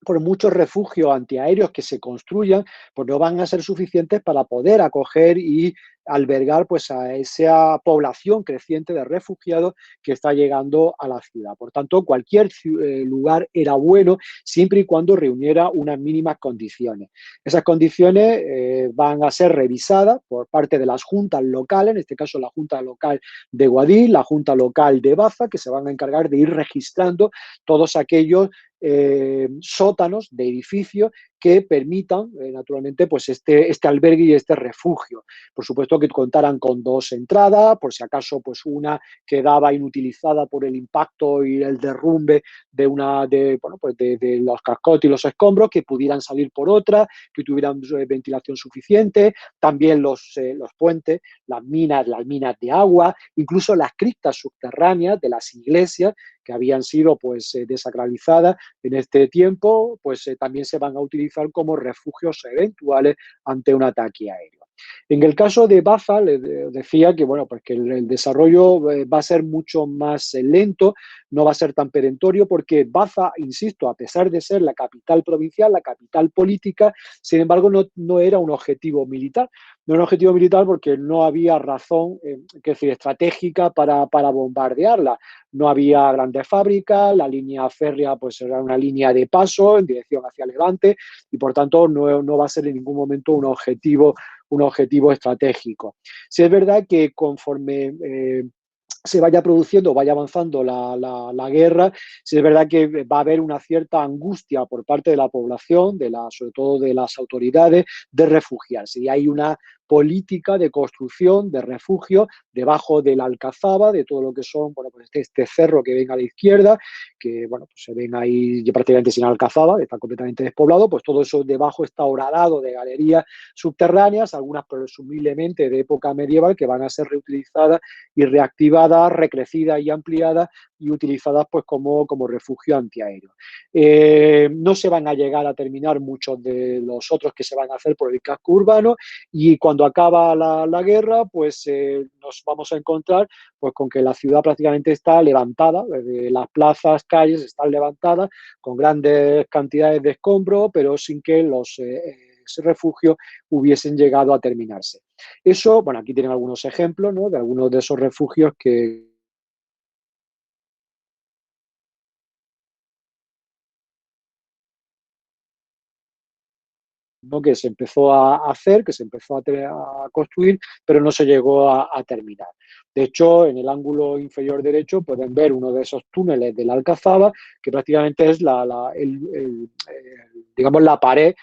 por muchos refugios antiaéreos que se construyan, pues no van a ser suficientes para poder acoger y albergar pues a esa población creciente de refugiados que está llegando a la ciudad. Por tanto, cualquier lugar era bueno siempre y cuando reuniera unas mínimas condiciones. Esas condiciones van a ser revisadas por parte de las juntas locales, en este caso la Junta Local de Guadix, la Junta Local de Baza, que se van a encargar de ir registrando todos aquellos sótanos de edificios que permitan, naturalmente, pues este albergue y este refugio. Por supuesto que contaran con dos entradas, por si acaso pues una quedaba inutilizada por el impacto y el derrumbe de los cascotes y los escombros, que pudieran salir por otra, que tuvieran ventilación suficiente, también los puentes, las minas de agua, incluso las criptas subterráneas de las iglesias que habían sido pues desacralizadas en este tiempo, pues también se van a utilizar como refugios eventuales ante un ataque aéreo. En el caso de Baza, les decía que, bueno, pues que el desarrollo va a ser mucho más lento, no va a ser tan perentorio, porque Baza, insisto, a pesar de ser la capital provincial, la capital política, sin embargo, no era un objetivo militar. No era un objetivo militar porque no había razón, que decir, estratégica para bombardearla. No había grandes fábricas, la línea férrea pues era una línea de paso en dirección hacia Levante y por tanto no va a ser en ningún momento un objetivo estratégico. Sí es verdad que conforme se vaya produciendo, vaya avanzando la guerra, sí es verdad que va a haber una cierta angustia por parte de la población, sobre todo de las autoridades, de refugiarse. Y hay una política de construcción de refugio debajo de la Alcazaba, de todo lo que son, bueno, pues este cerro que ven a la izquierda, que bueno, pues se ven ahí prácticamente sin Alcazaba, está completamente despoblado, pues todo eso debajo está horadado de galerías subterráneas, algunas presumiblemente de época medieval, que van a ser reutilizadas y reactivadas, recrecidas y ampliadas y utilizadas pues como refugio antiaéreo. No se van a llegar a terminar muchos de los otros que se van a hacer por el casco urbano y cuando acaba la guerra pues nos vamos a encontrar pues con que la ciudad prácticamente está levantada, las plazas, calles están levantadas con grandes cantidades de escombros, pero sin que los refugios hubiesen llegado a terminarse. Eso, bueno, aquí tienen algunos ejemplos, ¿no?, de algunos de esos refugios que ¿no? Que se empezó a hacer, que se empezó a construir, pero no se llegó a terminar. De hecho, en el ángulo inferior derecho pueden ver uno de esos túneles de la Alcazaba, que prácticamente es digamos, la pared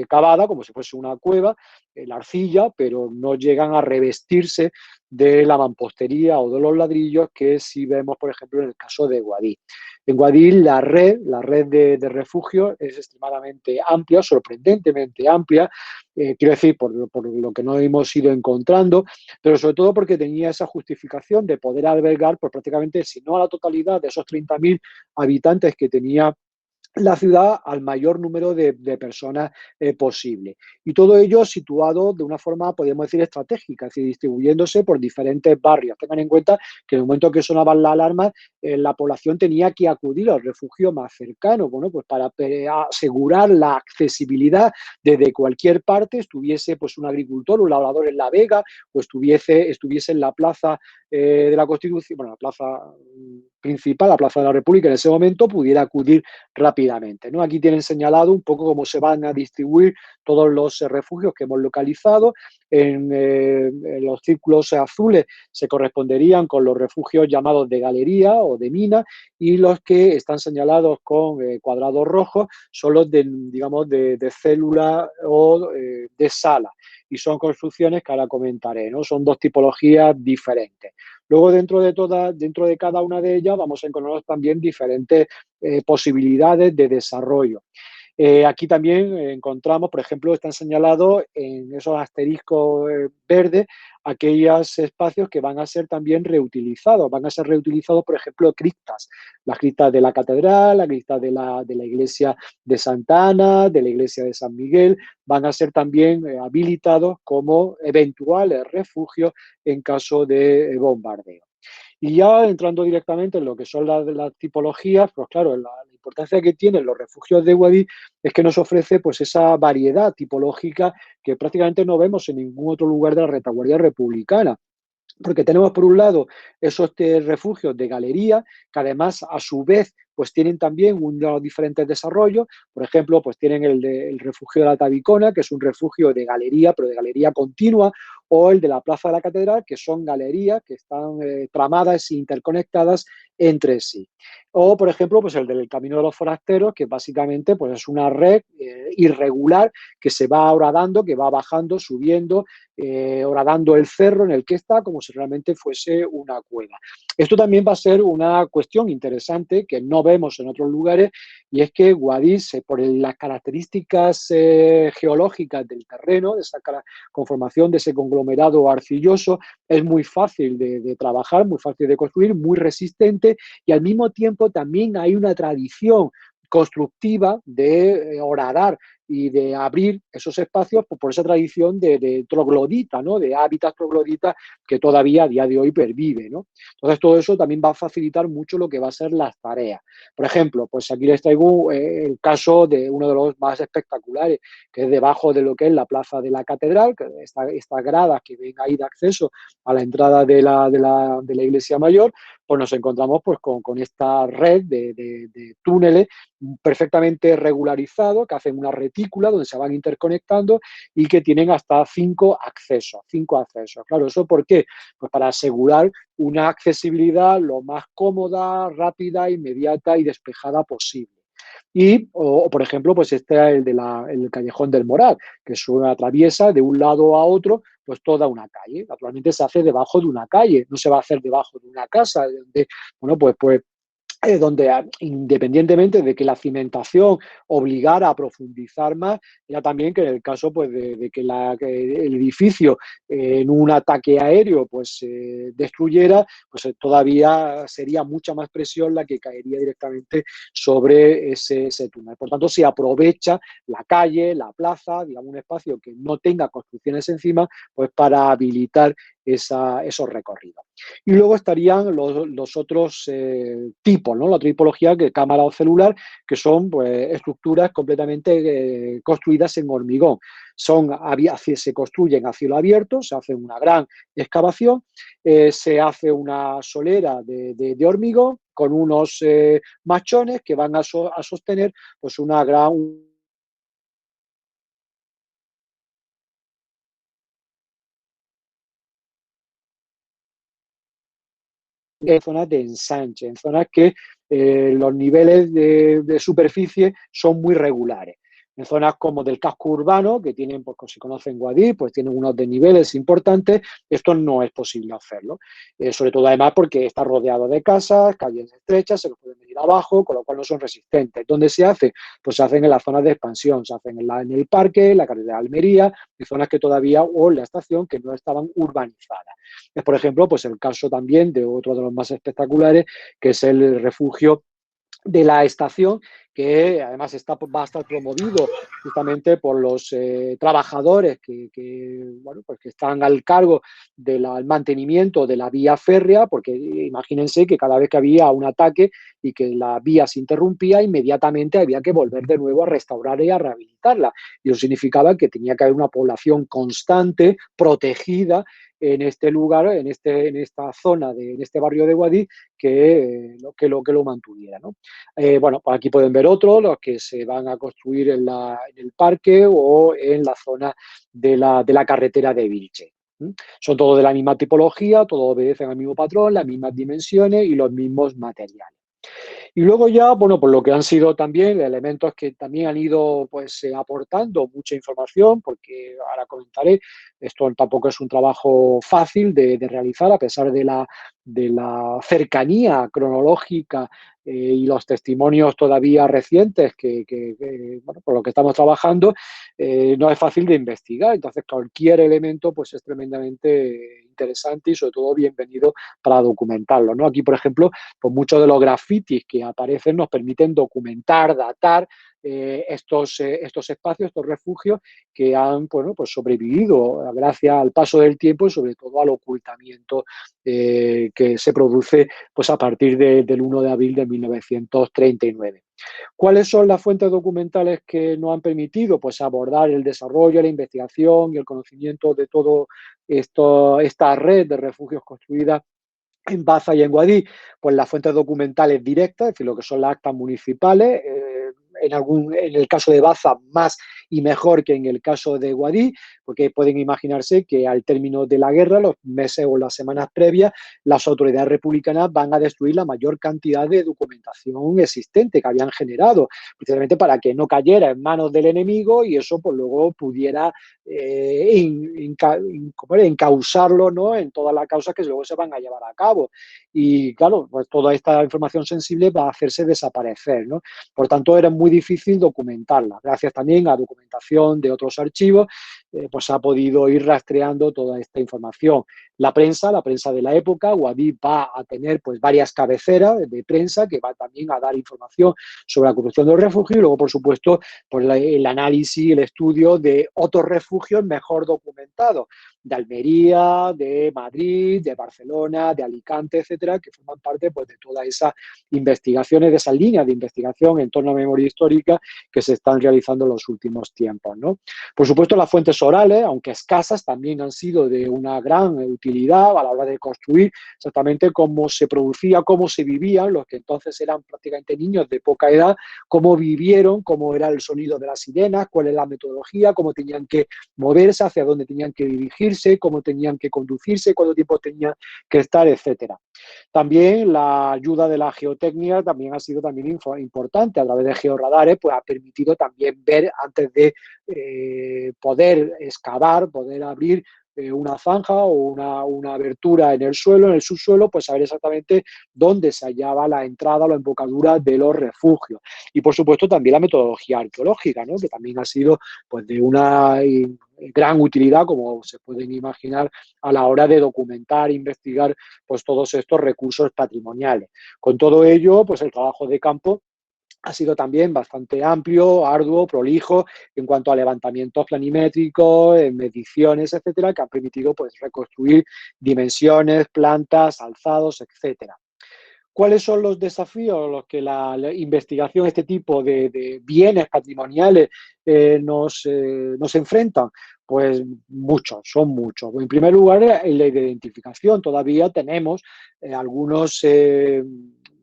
cavada, como si fuese una cueva, la arcilla, pero no llegan a revestirse de la mampostería o de los ladrillos que sí vemos, por ejemplo, en el caso de Guadix. En Guadix la red de refugio es extremadamente amplia, sorprendentemente amplia, quiero decir, por lo que no hemos ido encontrando, pero sobre todo porque tenía esa justificación de poder albergar, pues prácticamente, si no a la totalidad de esos 30.000 habitantes que tenía la ciudad, al mayor número de personas posible. Y todo ello situado de una forma, podríamos decir, estratégica, es decir, distribuyéndose por diferentes barrios. Tengan en cuenta que en el momento que sonaban las alarmas, la población tenía que acudir al refugio más cercano, bueno, pues para asegurar la accesibilidad desde cualquier parte, estuviese pues un agricultor, un labrador en La Vega, o estuviese en la plaza de la Constitución, bueno, la plaza principal, la Plaza de la República, en ese momento pudiera acudir rápidamente, ¿no? Aquí tienen señalado un poco cómo se van a distribuir todos los refugios que hemos localizado. En los círculos azules se corresponderían con los refugios llamados de galería o de mina, y los que están señalados con cuadrados rojos son los de, digamos, de célula o de sala, y son construcciones que ahora comentaré, ¿no? Son dos tipologías diferentes. Luego, dentro de cada una de ellas vamos a encontrar también diferentes posibilidades de desarrollo. Aquí también encontramos, por ejemplo, están señalados en esos asteriscos verdes aquellos espacios que van a ser también reutilizados. Van a ser reutilizados, por ejemplo, criptas. Las criptas de la catedral, las criptas de la iglesia de Santa Ana, de la iglesia de San Miguel, van a ser también habilitados como eventuales refugios en caso de bombardeo. Y ya entrando directamente en lo que son las tipologías, pues claro, la importancia que tienen los refugios de Guadix es que nos ofrece pues esa variedad tipológica que prácticamente no vemos en ningún otro lugar de la retaguardia republicana. Porque tenemos por un lado esos refugios de galería, que además a su vez pues tienen también unos diferentes desarrollos. Por ejemplo, pues tienen el refugio de la Tabicona, que es un refugio de galería, pero de galería continua, o el de la Plaza de la Catedral, que son galerías que están tramadas e interconectadas entre sí. O, por ejemplo, pues el del Camino de los Forasteros, que básicamente pues es una red irregular que se va horadando, que va bajando, subiendo, horadando el cerro en el que está, como si realmente fuese una cueva. Esto también va a ser una cuestión interesante que no vemos en otros lugares, y es que Guadix, por las características geológicas del terreno, de esa conformación de ese conglomerado arcilloso, es muy fácil de trabajar, muy fácil de construir, muy resistente, y al mismo tiempo también hay una tradición constructiva de horadar y de abrir esos espacios por esa tradición de troglodita, ¿no? De hábitats trogloditas que todavía a día de hoy pervive, ¿no? Entonces, todo eso también va a facilitar mucho lo que va a ser las tareas. Por ejemplo, pues aquí les traigo el caso de uno de los más espectaculares, que es debajo de lo que es la Plaza de la Catedral, que estas gradas que ven ahí de acceso a la entrada de la Iglesia Mayor, pues nos encontramos pues con esta red de túneles perfectamente regularizados que hacen una retícula donde se van interconectando y que tienen hasta 5 accesos. 5 accesos. Claro, ¿eso por qué? Pues para asegurar una accesibilidad lo más cómoda, rápida, inmediata y despejada posible. Y, por ejemplo, pues este es el Callejón del Moral, que se atraviesa de un lado a otro pues toda una calle. Naturalmente se hace debajo de una calle, no se va a hacer debajo de una casa, donde, bueno, pues donde independientemente de que la cimentación obligara a profundizar más, era también que en el caso pues, de que el edificio en un ataque aéreo pues destruyera, pues todavía sería mucha más presión la que caería directamente sobre ese túnel. Por tanto, se aprovecha la calle, la plaza, digamos un espacio que no tenga construcciones encima, pues para habilitar esos recorridos. Y luego estarían los otros tipos, ¿no? La otra tipología, que cámara o celular, que son pues, estructuras completamente construidas en hormigón. Se construyen a cielo abierto, se hace una gran excavación, se hace una solera de hormigón con unos machones que van a sostener pues, una gran en zonas de ensanche, en zonas que los niveles de superficie son muy regulares. En zonas como del casco urbano, que tienen, pues, como se conoce en Guadix, pues tienen unos desniveles importantes, esto no es posible hacerlo. Sobre todo además porque está rodeado de casas, calles estrechas, se los pueden venir abajo, con lo cual no son resistentes. ¿Dónde se hace? Pues se hacen en las zonas de expansión, se hacen en el parque, en la carretera de Almería, en zonas que todavía, o en la estación, que no estaban urbanizadas. Es, por ejemplo, pues el caso también de otro de los más espectaculares, que es el refugio de la estación, que además va a estar promovido justamente por los trabajadores bueno, pues que están al cargo del mantenimiento de la vía férrea, porque imagínense que cada vez que había un ataque y que la vía se interrumpía, inmediatamente había que volver de nuevo a restaurar y a rehabilitarla. Y eso significaba que tenía que haber una población constante, protegida, en este lugar, en esta zona, en este barrio de Guadix, que lo mantuviera, ¿no? Bueno, pues aquí pueden ver otros, los que se van a construir en el parque o en la zona de la carretera de Vilche. Son todos de la misma tipología, todos obedecen al mismo patrón, las mismas dimensiones y los mismos materiales. Y luego ya, bueno, pues lo que han sido también elementos que también han ido pues aportando mucha información, porque ahora comentaré, esto tampoco es un trabajo fácil de realizar, a pesar de la cercanía cronológica y los testimonios todavía recientes bueno, por lo que estamos trabajando, no es fácil de investigar. Entonces, cualquier elemento pues es tremendamente interesante y sobre todo bienvenido para documentarlo, ¿no? Aquí, por ejemplo, pues muchos de los grafitis que aparecen nos permiten documentar, datar estos espacios, estos refugios que han, bueno, pues sobrevivido gracias al paso del tiempo y sobre todo al ocultamiento que se produce pues a partir del 1 de abril de 1939. ¿Cuáles son las fuentes documentales que nos han permitido pues abordar el desarrollo, la investigación y el conocimiento de todo esta red de refugios construida en Baza y en Guadix? Pues las fuentes documentales directas, es decir, lo que son las actas municipales, en el caso de Baza más y mejor que en el caso de Guadix, porque pueden imaginarse que al término de la guerra, los meses o las semanas previas, las autoridades republicanas van a destruir la mayor cantidad de documentación existente que habían generado, precisamente para que no cayera en manos del enemigo y eso pues luego pudiera encausarlo, ¿no?, en todas las causas que luego se van a llevar a cabo. Y claro, pues toda esta información sensible va a hacerse desaparecer, ¿no? Por tanto, era muy difícil documentarla. Gracias también a documentación de otros archivos, pues ha podido ir rastreando toda esta información. La prensa de la época, Guadix va a tener pues varias cabeceras de prensa que va también a dar información sobre la construcción del refugio y luego, por supuesto, pues el análisis, el estudio de otros refugios mejor documentados, de Almería, de Madrid, de Barcelona, de Alicante, etcétera, que forman parte pues de todas esas investigaciones, de esas líneas de investigación en torno a memoria histórica que se están realizando en los últimos tiempos, ¿no? Por supuesto, las fuentes orales, aunque escasas, también han sido de una gran utilidad a la hora de construir exactamente cómo se producía, cómo se vivían los que entonces eran prácticamente niños de poca edad, cómo vivieron, cómo era el sonido de las sirenas, cuál es la metodología, cómo tenían que moverse, hacia dónde tenían que dirigirse, cómo tenían que conducirse, cuánto tiempo tenían que estar, etcétera. También la ayuda de la geotecnia también ha sido también importante. A través de georradares pues ha permitido también ver antes de poder excavar, poder abrir una zanja o una abertura en el suelo, en el subsuelo, pues saber exactamente dónde se hallaba la entrada o la embocadura de los refugios. Y por supuesto también la metodología arqueológica, ¿no?, que también ha sido pues de una gran utilidad, como se pueden imaginar, a la hora de documentar e investigar pues todos estos recursos patrimoniales. Con todo ello, pues el trabajo de campo ha sido también bastante amplio, arduo, prolijo en cuanto a levantamientos planimétricos, mediciones, etcétera, que han permitido pues reconstruir dimensiones, plantas, alzados, etcétera. ¿Cuáles son los desafíos a los que la investigación, este tipo de bienes patrimoniales nos enfrentan? Pues muchos, son muchos. En primer lugar, en la identificación. Todavía tenemos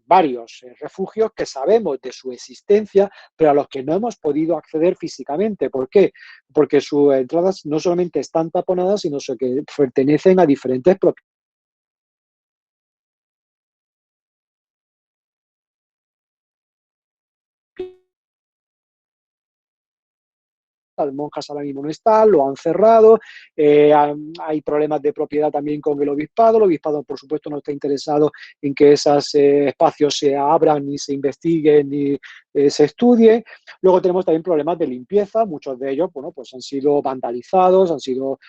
varios refugios que sabemos de su existencia, pero a los que no hemos podido acceder físicamente. ¿Por qué? Porque sus entradas no solamente están taponadas, sino que pertenecen a diferentes propietarios las monjas ahora mismo no están, lo han cerrado, hay problemas de propiedad también con el obispado por supuesto no está interesado en que esos espacios se abran, ni se investiguen, ni se estudien. Luego tenemos también problemas de limpieza, muchos de ellos, bueno, pues han sido vandalizados, han sido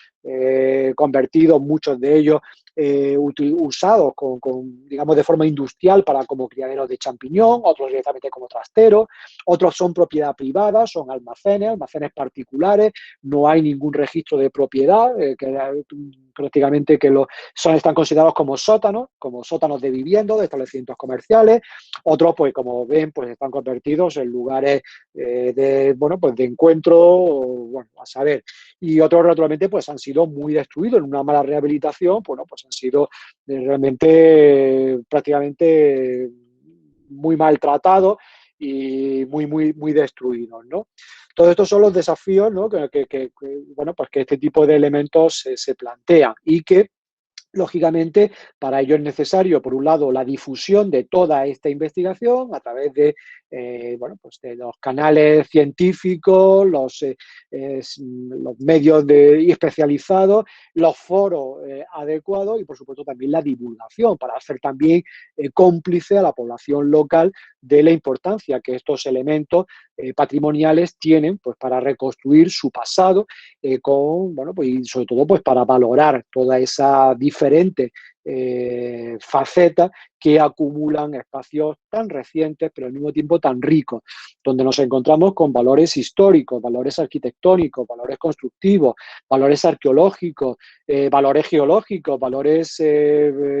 convertidos, muchos de ellos usados digamos, de forma industrial para como criaderos de champiñón, otros directamente como trasteros, otros son propiedad privada, son almacenes particulares, no hay ningún registro de propiedad, prácticamente están considerados como sótanos de vivienda, de establecimientos comerciales. Otros, pues como ven, pues están convertidos en lugares pues de encuentro, bueno, a saber. Y otros, naturalmente, pues han sido muy destruidos en una mala rehabilitación, bueno, pues han sido realmente prácticamente muy maltratados y muy destruidos, ¿no? Todos estos son los desafíos, ¿no? Bueno, pues que este tipo de elementos se plantean y que lógicamente, para ello es necesario, por un lado, la difusión de toda esta investigación a través de, bueno, pues de los canales científicos, los medios especializados, los foros adecuados y, por supuesto, también la divulgación para hacer también cómplice a la población local de la importancia que estos elementos patrimoniales tienen pues, para reconstruir su pasado bueno, pues, y sobre todo pues, para valorar toda esa diferente facetas que acumulan espacios tan recientes, pero al mismo tiempo tan ricos, donde nos encontramos con valores históricos, valores arquitectónicos, valores constructivos, valores arqueológicos, valores geológicos, valores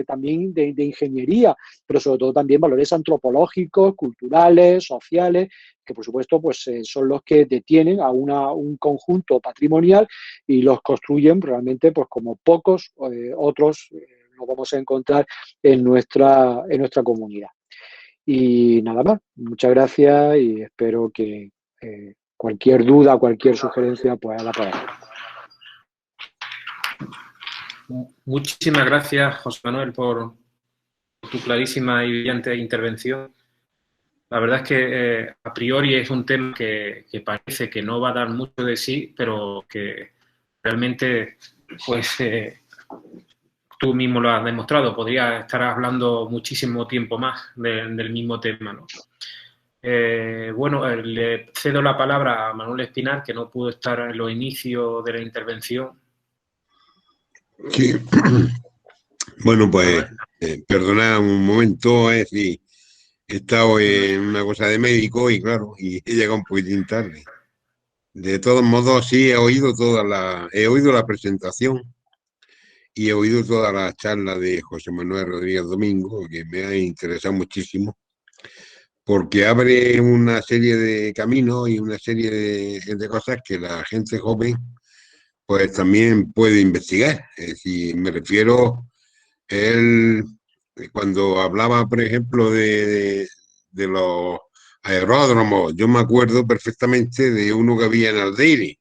también de ingeniería, pero sobre todo también valores antropológicos, culturales, sociales, que por supuesto pues, son los que detienen a un conjunto patrimonial y los construyen realmente pues, como pocos otros lo vamos a encontrar en nuestra comunidad. Y nada más, muchas gracias y espero que cualquier duda, cualquier sugerencia, pues la podamos. Muchísimas gracias, José Manuel, por tu clarísima y brillante intervención. La verdad es que a priori es un tema que parece que no va a dar mucho de sí, pero que realmente, pues, tú mismo lo has demostrado, podría estar hablando muchísimo tiempo más del mismo tema, ¿no? Bueno, le cedo la palabra a Manuel Espinar, que no pudo estar en los inicios de la intervención. Sí. Bueno, pues, perdonad un momento, es decir, he estado en una cosa de médico y claro, y he llegado un poquitín tarde. De todos modos, sí he oído la presentación y he oído toda la charla de José Manuel Rodríguez Domingo, que me ha interesado muchísimo, porque abre una serie de caminos y una serie de cosas que la gente joven pues también puede investigar. Es decir, me refiero, él, cuando hablaba, por ejemplo, de los aeródromos, yo me acuerdo perfectamente de uno que había en Aldeire,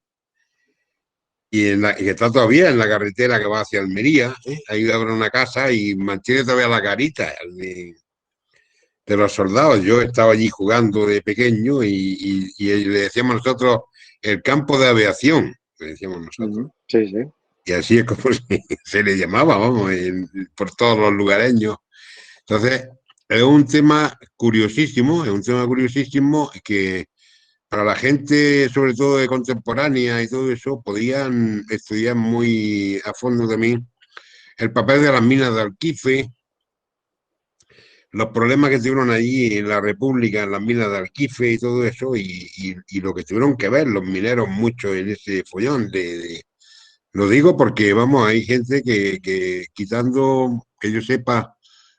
y que está todavía en la carretera que va hacia Almería, ahí abre una casa y mantiene todavía la carita de los soldados. Yo estaba allí jugando de pequeño y le decíamos nosotros el campo de aviación, le decíamos nosotros. Sí, sí. Y así es como se le llamaba, vamos, por todos los lugareños. Entonces, es un tema curiosísimo, que para la gente, sobre todo de contemporánea y todo eso, podían estudiar muy a fondo también el papel de las minas de Alquife, los problemas que tuvieron allí en la República, en las minas de Alquife y todo eso, y lo que tuvieron que ver los mineros mucho en ese follón Lo digo porque, vamos, hay gente que quitando, que yo sepa,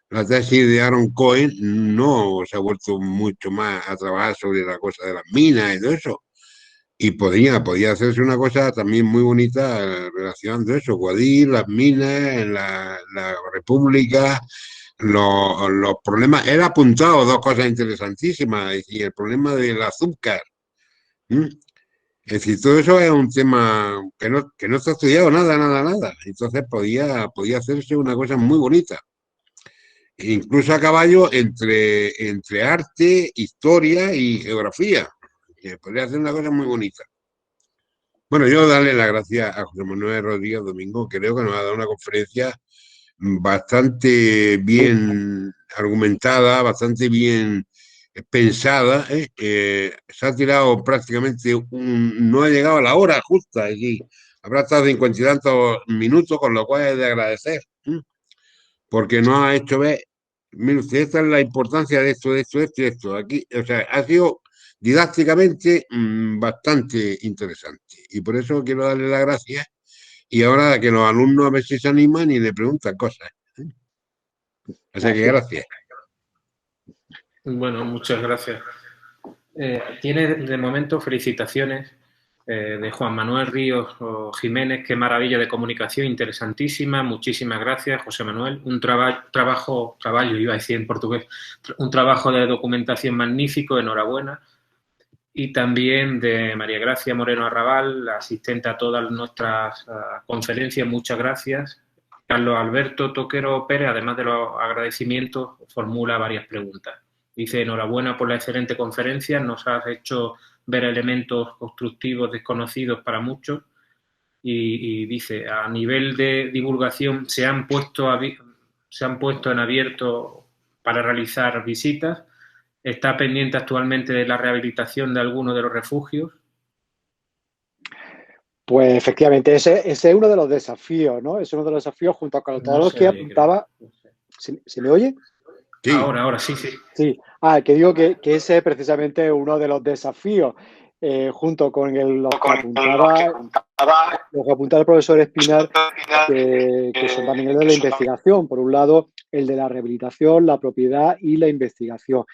la tesis de Aaron Cohen, no se ha vuelto mucho más a trabajar sobre la cosa de las minas y todo eso. Y podía hacerse una cosa también muy bonita relacionando eso, Guadix, las minas, la República, los problemas. Él ha apuntado dos cosas interesantísimas, y el problema del azúcar. Es decir, todo eso es un tema que no está estudiado nada. Entonces podía hacerse una cosa muy bonita. Incluso a caballo entre arte, historia y geografía. Que podría hacer una cosa muy bonita. Bueno, yo darle las gracias a José Manuel Rodríguez Domingo, creo que nos ha dado una conferencia bastante bien argumentada, bastante bien pensada, ¿eh? Se ha tirado prácticamente no ha llegado a la hora justa, allí habrá estado 50 y tantos minutos, con lo cual es de agradecer, ¿eh? Porque nos ha hecho ver, mire usted, esta es la importancia de esto, de esto, de esto y de esto. Aquí, o sea, ha sido didácticamente bastante interesante. Y por eso quiero darle las gracias. Y ahora que los alumnos a ver si se animan y le preguntan cosas. Así que gracias. Bueno, muchas gracias. Tiene de momento felicitaciones de Juan Manuel Ríos Jiménez, qué maravilla de comunicación, interesantísima, muchísimas gracias, José Manuel. Un trabajo, iba a decir en portugués, un trabajo de documentación magnífico, enhorabuena. Y también de María Gracia Moreno Arrabal, asistente a todas nuestras conferencias, muchas gracias. Carlos Alberto Toquero Pérez, además de los agradecimientos, formula varias preguntas. Dice, enhorabuena por la excelente conferencia, nos has hecho ver elementos constructivos desconocidos para muchos. Y dice, a nivel de divulgación, se han puesto en abierto para realizar visitas. ¿Está pendiente actualmente de la rehabilitación de alguno de los refugios? Pues efectivamente, ese es uno de los desafíos, ¿no? Es uno de los desafíos junto con todos los que apuntaba. ¿Se me oye? Sí. Ahora, sí. Sí, que digo que ese es precisamente uno de los desafíos, junto con los que apuntaba el profesor Espinar, que son también el de la investigación. Por un lado, el de la rehabilitación, la propiedad y la investigación.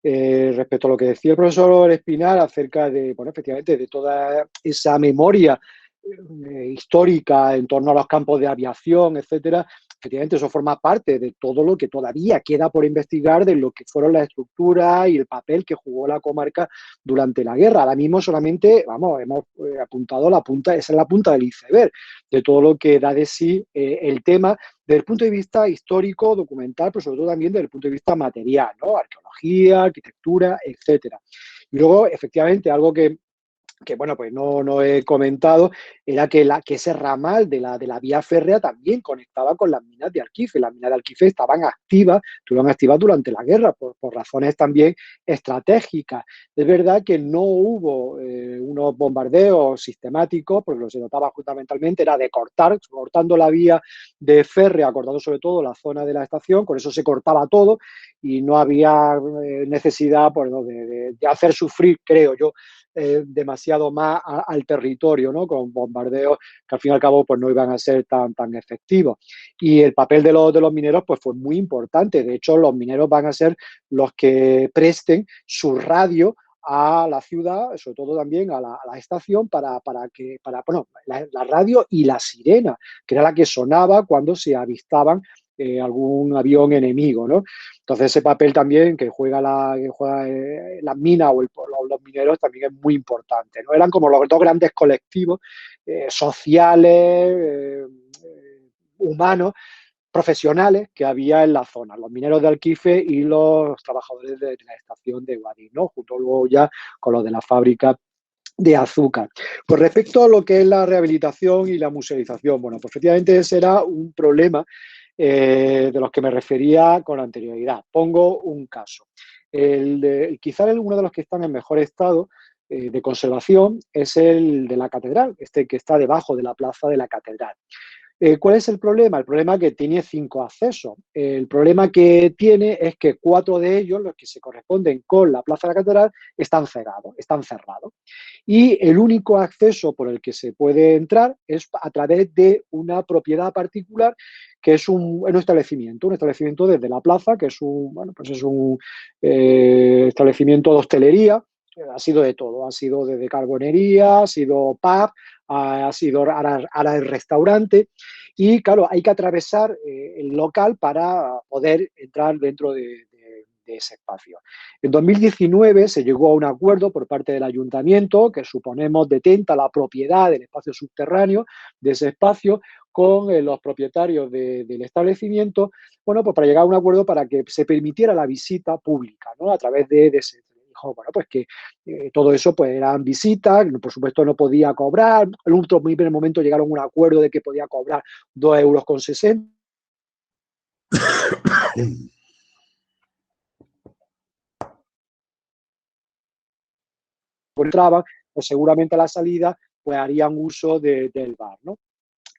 Respecto a lo que decía el profesor Espinar acerca de, bueno, efectivamente, de toda esa memoria histórica en torno a los campos de aviación, etcétera, efectivamente eso forma parte de todo lo que todavía queda por investigar de lo que fueron las estructuras y el papel que jugó la comarca durante la guerra. Ahora mismo solamente, hemos apuntado la punta, esa es la punta del iceberg de todo lo que da de sí el tema desde el punto de vista histórico, documental, pero sobre todo también desde el punto de vista material, ¿no? Arqueología, arquitectura, etcétera. Y luego, efectivamente, algo que bueno, pues no he comentado, era que ese ramal de la vía férrea también conectaba con las minas de Arquife. Las minas de Arquife estuvieron activas durante la guerra por razones también estratégicas. Es verdad que no hubo unos bombardeos sistemáticos, porque lo que se notaba fundamentalmente era de cortando la vía de férrea, cortando sobre todo la zona de la estación, con eso se cortaba todo y no había necesidad pues, de hacer sufrir, creo yo, demasiado más al territorio, ¿no? Con bombardeos que al fin y al cabo pues, no iban a ser tan efectivos. Y el papel de los mineros pues, fue muy importante. De hecho, los mineros van a ser los que presten su radio a la ciudad, sobre todo también a la estación, para la radio y la sirena, que era la que sonaba cuando se avistaban algún avión enemigo, ¿no? Entonces ese papel también que juega las minas o los mineros también es muy importante, ¿no? Eran como los dos grandes colectivos sociales, humanos, profesionales que había en la zona, los mineros de Alquife y los trabajadores de la estación de Guadix, ¿no? Junto luego ya con los de la fábrica de azúcar. Pues respecto a lo que es la rehabilitación y la musealización, bueno, pues efectivamente ese era un problema de los que me refería con anterioridad. Pongo un caso. Quizá uno de los que están en mejor estado de conservación es el de la catedral, que está debajo de la plaza de la catedral. ¿Cuál es el problema? El problema es que tiene 5 accesos. El problema que tiene es que 4 de ellos, los que se corresponden con la plaza de la catedral, están cerrados. Y el único acceso por el que se puede entrar es a través de una propiedad particular que es un establecimiento desde la plaza, que es un establecimiento de hostelería. Ha sido de todo, ha sido desde carbonería, ha sido pub, ha sido ahora el restaurante y claro, hay que atravesar el local para poder entrar dentro de ese espacio. En 2019 se llegó a un acuerdo por parte del ayuntamiento que suponemos detenta la propiedad del espacio subterráneo de ese espacio con los propietarios del establecimiento, bueno, pues para llegar a un acuerdo para que se permitiera la visita pública, ¿no? A través de ese dijo, bueno, pues que todo eso pues eran visitas, por supuesto no podía cobrar, en un muy primer momento llegaron a un acuerdo de que podía cobrar 2,60 €. Entraban, pues seguramente a la salida pues harían uso del bar, ¿no?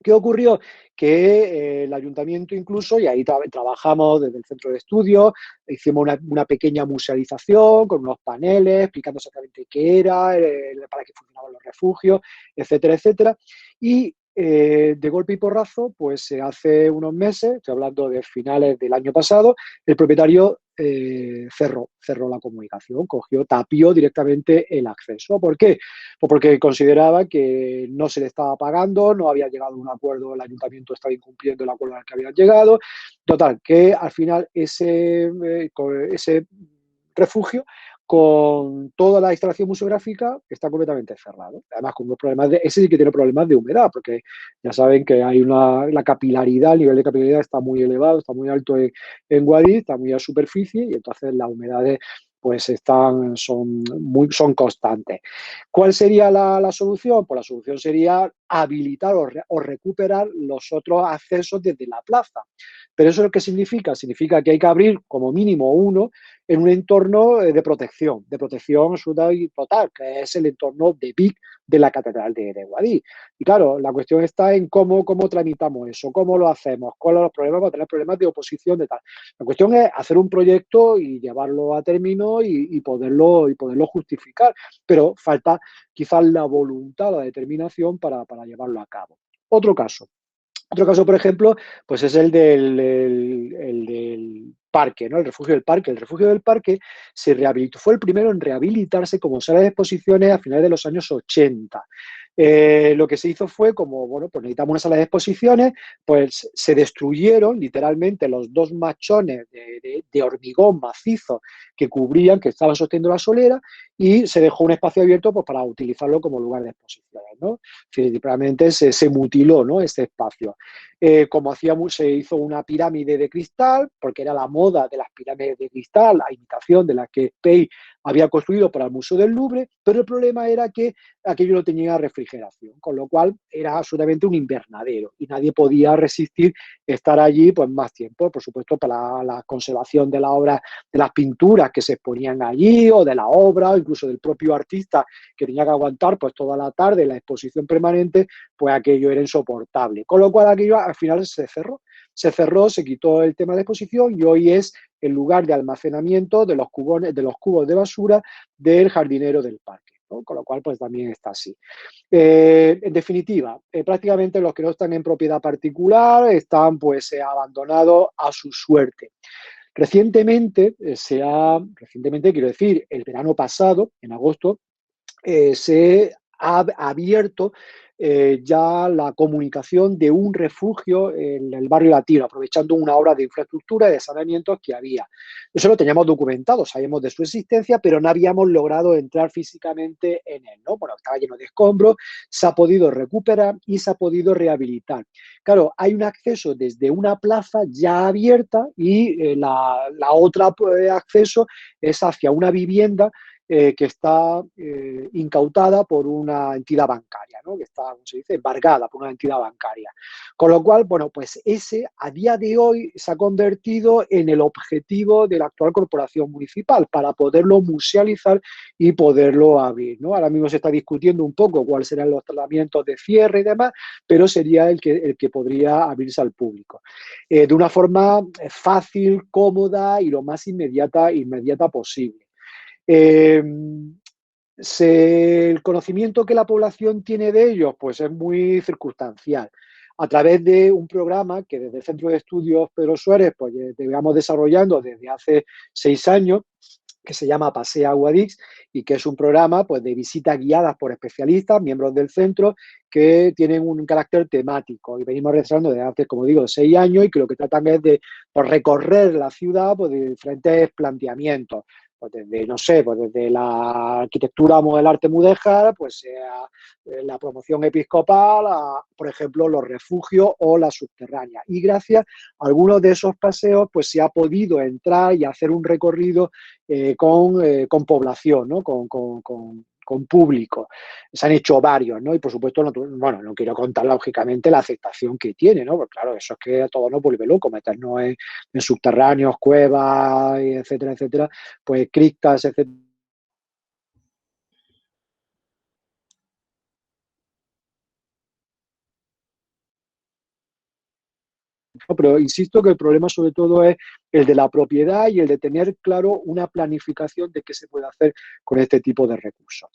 ¿Qué ocurrió? Que el ayuntamiento incluso, y ahí trabajamos desde el centro de estudios, hicimos una pequeña musealización con unos paneles explicando exactamente qué era, para qué funcionaban los refugios, etcétera, etcétera. Y de golpe y porrazo, pues hace unos meses, estoy hablando de finales del año pasado, el propietario cerró la comunicación, tapió directamente el acceso. ¿Por qué? Pues porque consideraba que no se le estaba pagando, no había llegado a un acuerdo, el ayuntamiento estaba incumpliendo el acuerdo al que habían llegado. Total, que al final ese refugio, con toda la instalación museográfica, está completamente cerrado. Además, con unos problemas ese sí que tiene problemas de humedad, porque ya saben que hay la capilaridad, el nivel de capilaridad está muy elevado, está muy alto en Guadix, está muy a superficie, y entonces las humedades pues son constantes. ¿Cuál sería la solución? Pues la solución sería habilitar o recuperar los otros accesos desde la plaza. ¿Pero eso qué significa? Significa que hay que abrir como mínimo uno en un entorno de protección absoluta y total, que es el entorno de Vic de la Catedral de Guadix. Y claro, la cuestión está en cómo tramitamos eso, cómo lo hacemos, cuáles son los problemas, para tener problemas de oposición, de tal. La cuestión es hacer un proyecto y llevarlo a término y poderlo justificar, pero falta quizás la voluntad, la determinación para llevarlo a cabo. Otro caso, por ejemplo, pues es el del parque, ¿no? El refugio del parque. El refugio del parque se rehabilitó, fue el primero en rehabilitarse como sala de exposiciones a finales de los años 80. Lo que se hizo fue como, bueno, pues necesitamos una sala de exposiciones, pues se destruyeron literalmente los dos machones de hormigón macizo que estaban sosteniendo la solera, y se dejó un espacio abierto pues para utilizarlo como lugar de exposiciones, ¿no? Literalmente se mutiló, ¿no?, este espacio. Como se hizo una pirámide de cristal, porque era la moda de las pirámides de cristal, a imitación de la que Pei había construido para el Museo del Louvre, pero el problema era que aquello no tenía refrigeración, con lo cual era absolutamente un invernadero y nadie podía resistir estar allí pues más tiempo. Por supuesto, para la conservación de la obra, de las pinturas que se exponían allí, o de la obra, o incluso del propio artista, que tenía que aguantar pues toda la tarde la exposición permanente, pues aquello era insoportable. Con lo cual aquello al final se cerró, se quitó el tema de exposición, y hoy es el lugar de almacenamiento de los cubos de basura del jardinero del parque, ¿no? Con lo cual pues también está así. En definitiva, prácticamente los que no están en propiedad particular están pues abandonados a su suerte. Recientemente, quiero decir, el verano pasado, en agosto, se ha abierto ya la comunicación de un refugio en el barrio latino, aprovechando una obra de infraestructura y de saneamientos que había. Eso lo teníamos documentado, sabíamos de su existencia, pero no habíamos logrado entrar físicamente en él, ¿no? Bueno, estaba lleno de escombros, se ha podido recuperar y se ha podido rehabilitar. Claro, hay un acceso desde una plaza ya abierta, y la otra acceso es hacia una vivienda que está incautada por una entidad bancaria, ¿no? Que está, como se dice, embargada por una entidad bancaria. Con lo cual, bueno, pues ese a día de hoy se ha convertido en el objetivo de la actual corporación municipal para poderlo musealizar y poderlo abrir, ¿no? Ahora mismo se está discutiendo un poco cuáles serán los tratamientos de cierre y demás, pero sería el que podría abrirse al público. De una forma fácil, cómoda y lo más inmediata posible. El conocimiento que la población tiene de ellos pues es muy circunstancial. A través de un programa que desde el Centro de Estudios Pedro Suárez pues llevamos desarrollando desde hace 6 años, que se llama Pasea Guadix, y que es un programa pues de visitas guiadas por especialistas, miembros del centro, que tienen un carácter temático, y venimos realizando desde hace, como digo, 6 años, y que lo que tratan es de recorrer la ciudad pues, de diferentes planteamientos. pues desde, no sé, pues desde la arquitectura modelarte mudéjar, pues sea la promoción episcopal, por ejemplo, los refugios o la subterránea. Y gracias a algunos de esos paseos, pues se ha podido entrar y hacer un recorrido con población, ¿no? Con público. Se han hecho varios, ¿no? Y por supuesto, no quiero contar lógicamente la aceptación que tiene, ¿no? Porque claro, eso es que a todos nos vuelve loco, meternos en subterráneos, cuevas, etcétera, etcétera, pues criptas, etcétera. Pero insisto que el problema sobre todo es el de la propiedad y el de tener claro una planificación de qué se puede hacer con este tipo de recursos.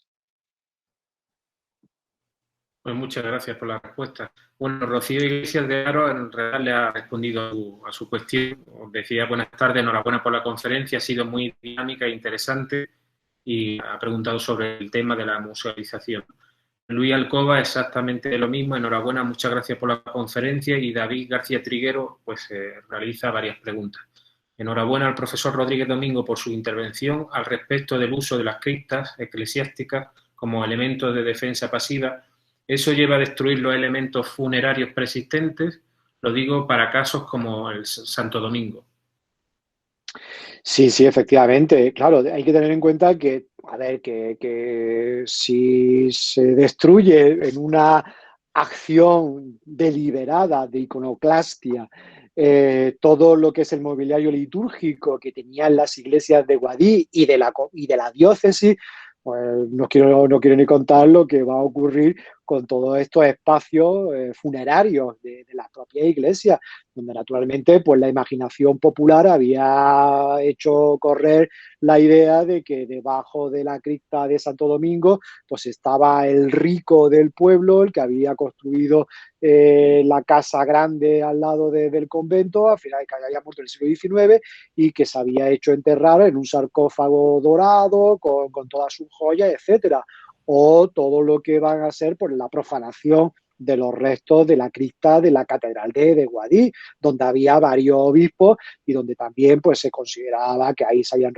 Pues muchas gracias por la respuesta. Bueno, Rocío Iglesias de Aro en realidad le ha respondido a su cuestión. Os decía buenas tardes, enhorabuena por la conferencia, ha sido muy dinámica e interesante y ha preguntado sobre el tema de la musealización. Luis Alcoba, exactamente lo mismo, enhorabuena, muchas gracias por la conferencia y David García Triguero pues realiza varias preguntas. Enhorabuena al profesor Rodríguez Domingo por su intervención al respecto del uso de las criptas eclesiásticas como elementos de defensa pasiva. Eso lleva a destruir los elementos funerarios preexistentes, lo digo para casos como el Santo Domingo. Sí, efectivamente. Claro, hay que tener en cuenta que, a ver, que si se destruye en una acción deliberada de iconoclastia todo lo que es el mobiliario litúrgico que tenían las iglesias de Guadix y de la diócesis, pues no quiero ni contar lo que va a ocurrir con todos estos espacios funerarios de la propia iglesia, donde naturalmente pues la imaginación popular había hecho correr la idea de que debajo de la cripta de Santo Domingo pues estaba el rico del pueblo, el que había construido la casa grande al lado del convento, al final que había muerto en el siglo XIX y que se había hecho enterrar en un sarcófago dorado con todas sus joyas, etcétera. O todo lo que van a ser por la profanación de los restos de la cripta de la catedral de Guadix, donde había varios obispos y donde también pues se consideraba que ahí se habían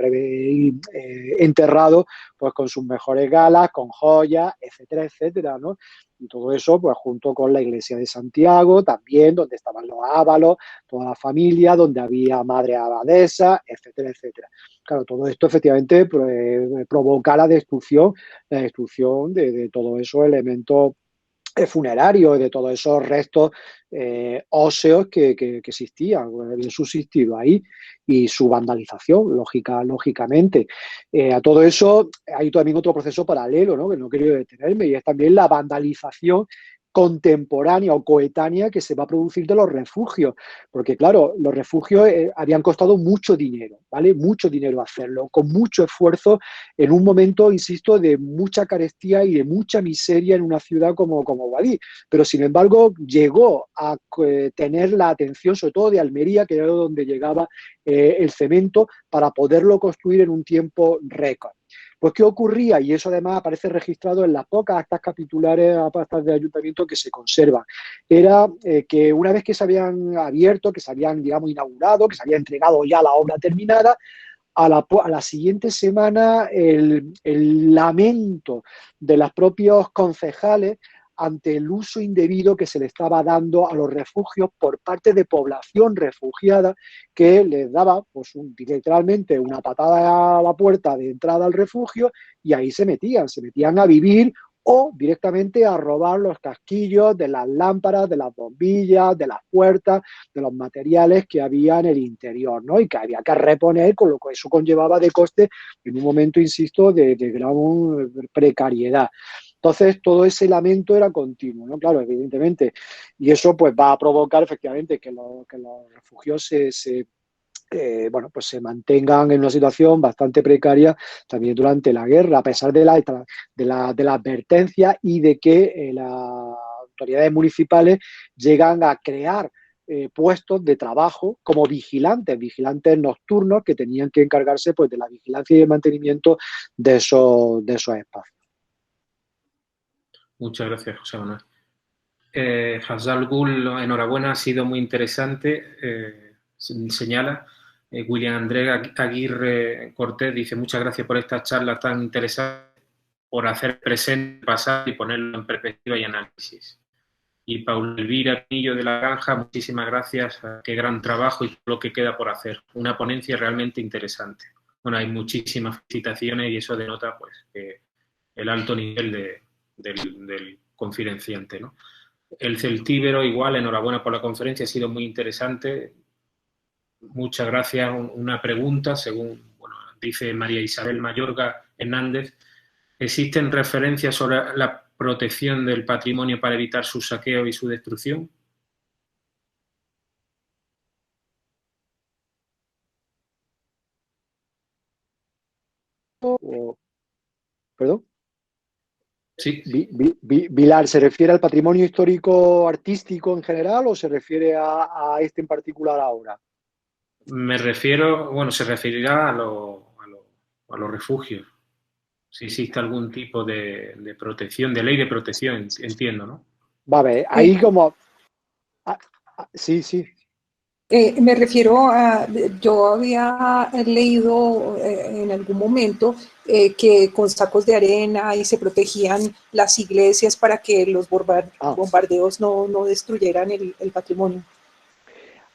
enterrado pues con sus mejores galas, con joyas, etcétera, etcétera, ¿no? Y todo eso pues junto con la iglesia de Santiago también, donde estaban los ábalos, toda la familia, donde había madre abadesa, etcétera, etcétera. Claro, todo esto efectivamente provoca la destrucción de todos esos elementos funerarios, de todos esos restos óseos que existían, habían subsistido ahí, y su vandalización, lógicamente. A todo eso hay también otro proceso paralelo, ¿no? Que no quiero detenerme, y es también la vandalización contemporánea o coetánea que se va a producir de los refugios, porque claro, los refugios habían costado mucho dinero, ¿vale? Mucho dinero hacerlo, con mucho esfuerzo, en un momento, insisto, de mucha carestía y de mucha miseria en una ciudad como Guadix, pero sin embargo llegó a tener la atención, sobre todo de Almería, que era donde llegaba el cemento, para poderlo construir en un tiempo récord. Pues, ¿qué ocurría? Y eso además aparece registrado en las pocas actas capitulares, actas de ayuntamiento que se conservan. Era que una vez que se habían abierto, que se habían, digamos, inaugurado, que se había entregado ya la obra terminada, a la siguiente semana el lamento de los propios concejales ante el uso indebido que se le estaba dando a los refugios por parte de población refugiada, que les daba pues, literalmente una patada a la puerta de entrada al refugio y ahí se metían a vivir o directamente a robar los casquillos de las lámparas, de las bombillas, de las puertas, de los materiales que había en el interior, ¿no? Y que había que reponer, con lo que eso conllevaba de coste en un momento, insisto, de gran precariedad. Entonces, todo ese lamento era continuo, ¿no? Claro, evidentemente. Y eso pues va a provocar efectivamente que los refugios pues se mantengan en una situación bastante precaria también durante la guerra, a pesar de la advertencia y de que las autoridades municipales llegan a crear puestos de trabajo como vigilantes nocturnos que tenían que encargarse pues de la vigilancia y el mantenimiento de esos espacios. Muchas gracias, José Manuel. Hazal Gul, enhorabuena, ha sido muy interesante. Señala, William Andrés Aguirre Cortés dice: muchas gracias por esta charla tan interesante, por hacer presente, pasar y ponerlo en perspectiva y análisis. Y Paula Elvira Pinillo de la Granja, muchísimas gracias, qué gran trabajo y lo que queda por hacer. Una ponencia realmente interesante. Bueno, hay muchísimas felicitaciones y eso denota pues el alto nivel del conferenciante, ¿no? El Celtíbero, igual, enhorabuena por la conferencia, ha sido muy interesante. Muchas gracias. Una pregunta, según dice María Isabel Mayorga Hernández: ¿existen referencias sobre la protección del patrimonio para evitar su saqueo y su destrucción? ¿Perdón? Sí. Vilar, ¿se refiere al patrimonio histórico artístico en general o se refiere a este en particular ahora? Me refiero, bueno, se referirá a los refugios. Si existe algún tipo de protección, de ley de protección, entiendo, ¿no? Va a ver, ahí como... sí, sí. Me refiero a, yo había leído en algún momento que con sacos de arena y se protegían las iglesias para que los bombardeos no destruyeran el patrimonio.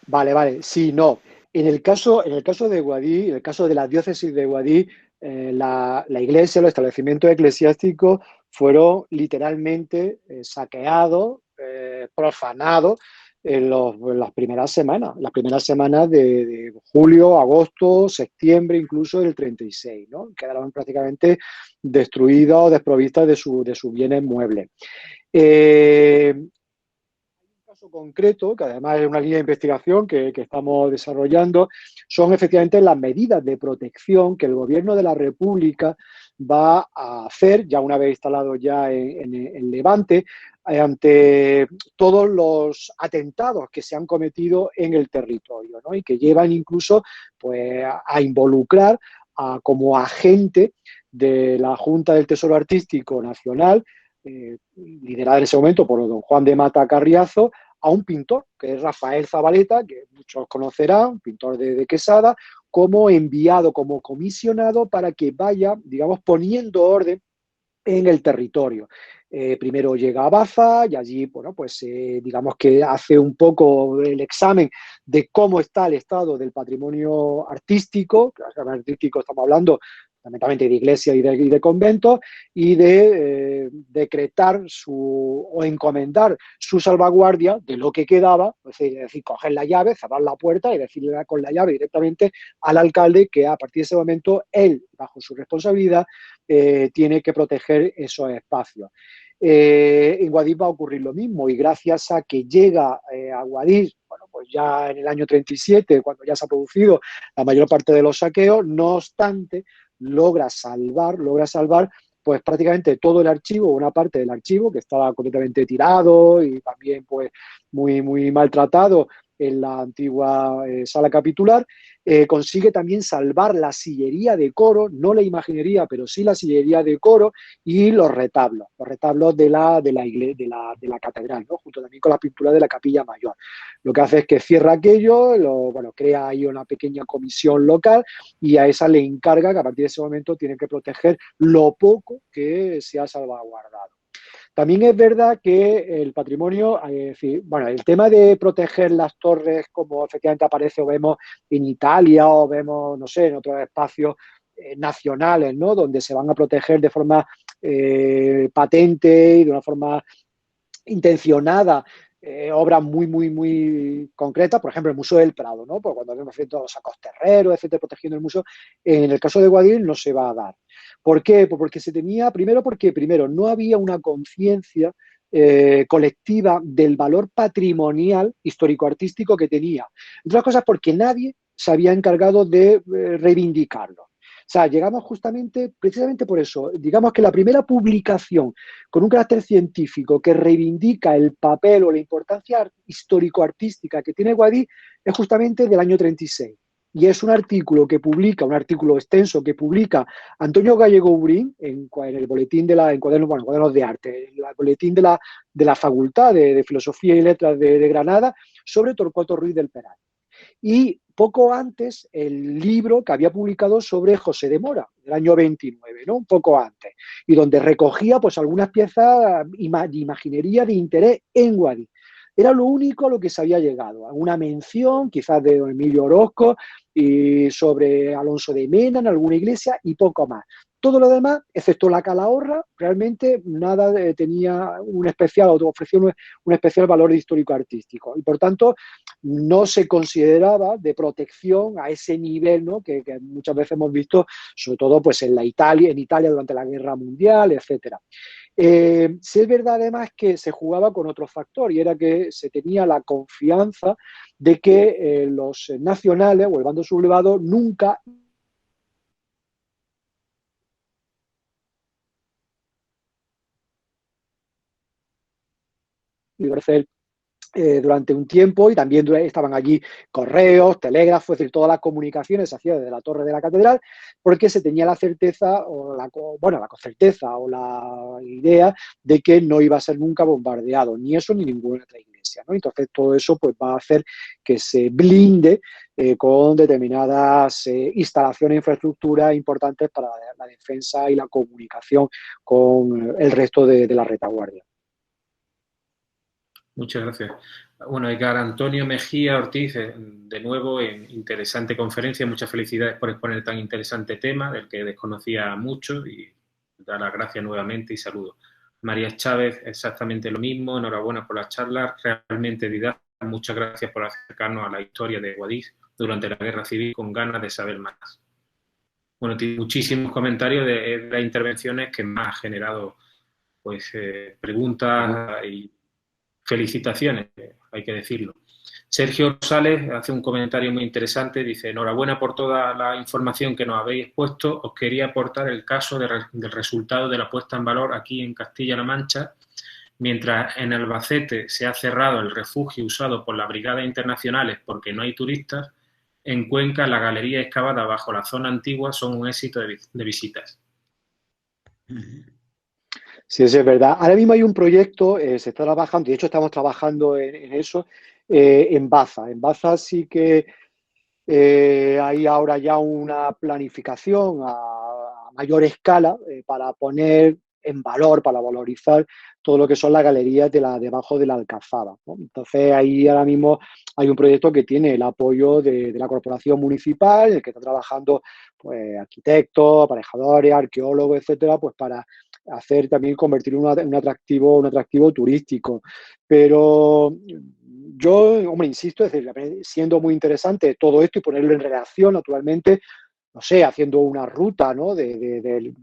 Vale, sí, no. En el caso de Guadix, en el caso de la diócesis de Guadix, la iglesia, los establecimientos eclesiásticos fueron literalmente saqueados, profanados en las primeras semanas de julio, agosto, septiembre, incluso del 36, ¿no? Quedaron prácticamente destruidos, desprovistas de sus bienes muebles. Caso concreto, que además es una línea de investigación que estamos desarrollando, son efectivamente las medidas de protección que el gobierno de la República va a hacer, ya una vez instalado ya en Levante, ante todos los atentados que se han cometido en el territorio, ¿no? Y que llevan incluso pues, a involucrar como agente de la Junta del Tesoro Artístico Nacional, liderada en ese momento por don Juan de Mata Carriazo, a un pintor, que es Rafael Zabaleta, que muchos conocerán, un pintor de Quesada, como enviado, como comisionado para que vaya, digamos, poniendo orden en el territorio. Primero llega a Baza y allí, bueno, pues digamos que hace un poco el examen de cómo está el estado del patrimonio artístico. Estamos hablando fundamentalmente de iglesias y de conventos, y de decretar o encomendar su salvaguardia de lo que quedaba, es decir, coger la llave, cerrar la puerta y decirle con la llave directamente al alcalde que a partir de ese momento él, bajo su responsabilidad, tiene que proteger esos espacios. En Guadix va a ocurrir lo mismo, y gracias a que llega a Guadix, bueno, pues ya en el año 37, cuando ya se ha producido la mayor parte de los saqueos, no obstante, logra salvar pues prácticamente todo el archivo, una parte del archivo que estaba completamente tirado y también pues muy maltratado en la antigua sala capitular. Consigue también salvar la sillería de coro, no la imaginería, pero sí la sillería de coro, y los retablos de la catedral, ¿no? Junto también con la pintura de la capilla mayor. Lo que hace es que cierra aquello, crea ahí una pequeña comisión local, y a esa le encarga que a partir de ese momento tiene que proteger lo poco que se ha salvaguardado. También es verdad que el patrimonio, el tema de proteger las torres, como efectivamente aparece o vemos en Italia o vemos, no sé, en otros espacios nacionales, ¿no? Donde se van a proteger de forma patente y de una forma intencionada, obras muy concretas, por ejemplo, el Museo del Prado, ¿no? Porque cuando vemos todos los sacos terreros, etcétera, protegiendo el museo, en el caso de Guadix no se va a dar. ¿Por qué? Pues porque primero no había una conciencia colectiva del valor patrimonial histórico-artístico que tenía. Entre otras cosas porque nadie se había encargado de reivindicarlo. O sea, llegamos precisamente por eso, digamos que la primera publicación con un carácter científico que reivindica el papel o la importancia histórico-artística que tiene Guadix es justamente del año 36. Y es un artículo extenso que publica Antonio Gallego Urín en el boletín en cuadernos de arte, en el boletín de la Facultad de Filosofía y Letras de Granada, sobre Torcuato Ruiz del Peral. Y poco antes el libro que había publicado sobre José de Mora, del año 29, ¿no? Un poco antes, y donde recogía pues algunas piezas de imaginería de interés en Guadix. Era lo único a lo que se había llegado, alguna mención quizás de don Emilio Orozco y sobre Alonso de Mena en alguna iglesia y poco más. Todo lo demás, excepto la Calahorra, realmente nada tenía un especial, o ofrecía un especial valor histórico-artístico. Y por tanto, no se consideraba de protección a ese nivel, ¿no? que muchas veces hemos visto, sobre todo pues, en Italia durante la Guerra Mundial, etcétera. Sí es verdad además que se jugaba con otro factor y era que se tenía la confianza de que los nacionales o el bando sublevado nunca durante un tiempo y también estaban allí correos, telégrafos, es decir, todas las comunicaciones se hacían desde la torre de la catedral porque se tenía la certeza o la certeza o la idea de que no iba a ser nunca bombardeado, ni eso ni ninguna otra iglesia, ¿no? Entonces todo eso pues va a hacer que se blinde con determinadas instalaciones e infraestructuras importantes para la defensa y la comunicación con el resto de la retaguardia. Muchas gracias. Bueno, Edgar Antonio Mejía Ortiz, de nuevo, en interesante conferencia. Muchas felicidades por exponer tan interesante tema, del que desconocía mucho, y dar las gracias nuevamente y saludos. María Chávez, exactamente lo mismo. Enhorabuena por las charlas, realmente didácticas. Muchas gracias por acercarnos a la historia de Guadix durante la Guerra Civil con ganas de saber más. Bueno, tiene muchísimos comentarios de las intervenciones que más ha generado pues, preguntas y felicitaciones, hay que decirlo. Sergio Rosales hace un comentario muy interesante, dice: enhorabuena por toda la información que nos habéis expuesto. Os quería aportar el caso del resultado de la puesta en valor aquí en Castilla-La Mancha. Mientras en Albacete se ha cerrado el refugio usado por las brigadas internacionales porque no hay turistas, en Cuenca la galería excavada bajo la zona antigua son un éxito de visitas. Sí, eso es verdad. Ahora mismo hay un proyecto, se está trabajando, de hecho estamos trabajando en eso, en Baza. En Baza sí que hay ahora ya una planificación a mayor escala para poner en valor, para valorizar todo lo que son las galerías debajo de la Alcazaba, ¿no? Entonces ahí ahora mismo hay un proyecto que tiene el apoyo de la corporación municipal, en el que está trabajando pues, arquitectos, aparejadores, arqueólogos, etcétera, pues para hacer también convertir un atractivo turístico. Pero yo, hombre, insisto, es decir, siendo muy interesante todo esto y ponerlo en relación, naturalmente, no sé, haciendo una ruta, ¿no? de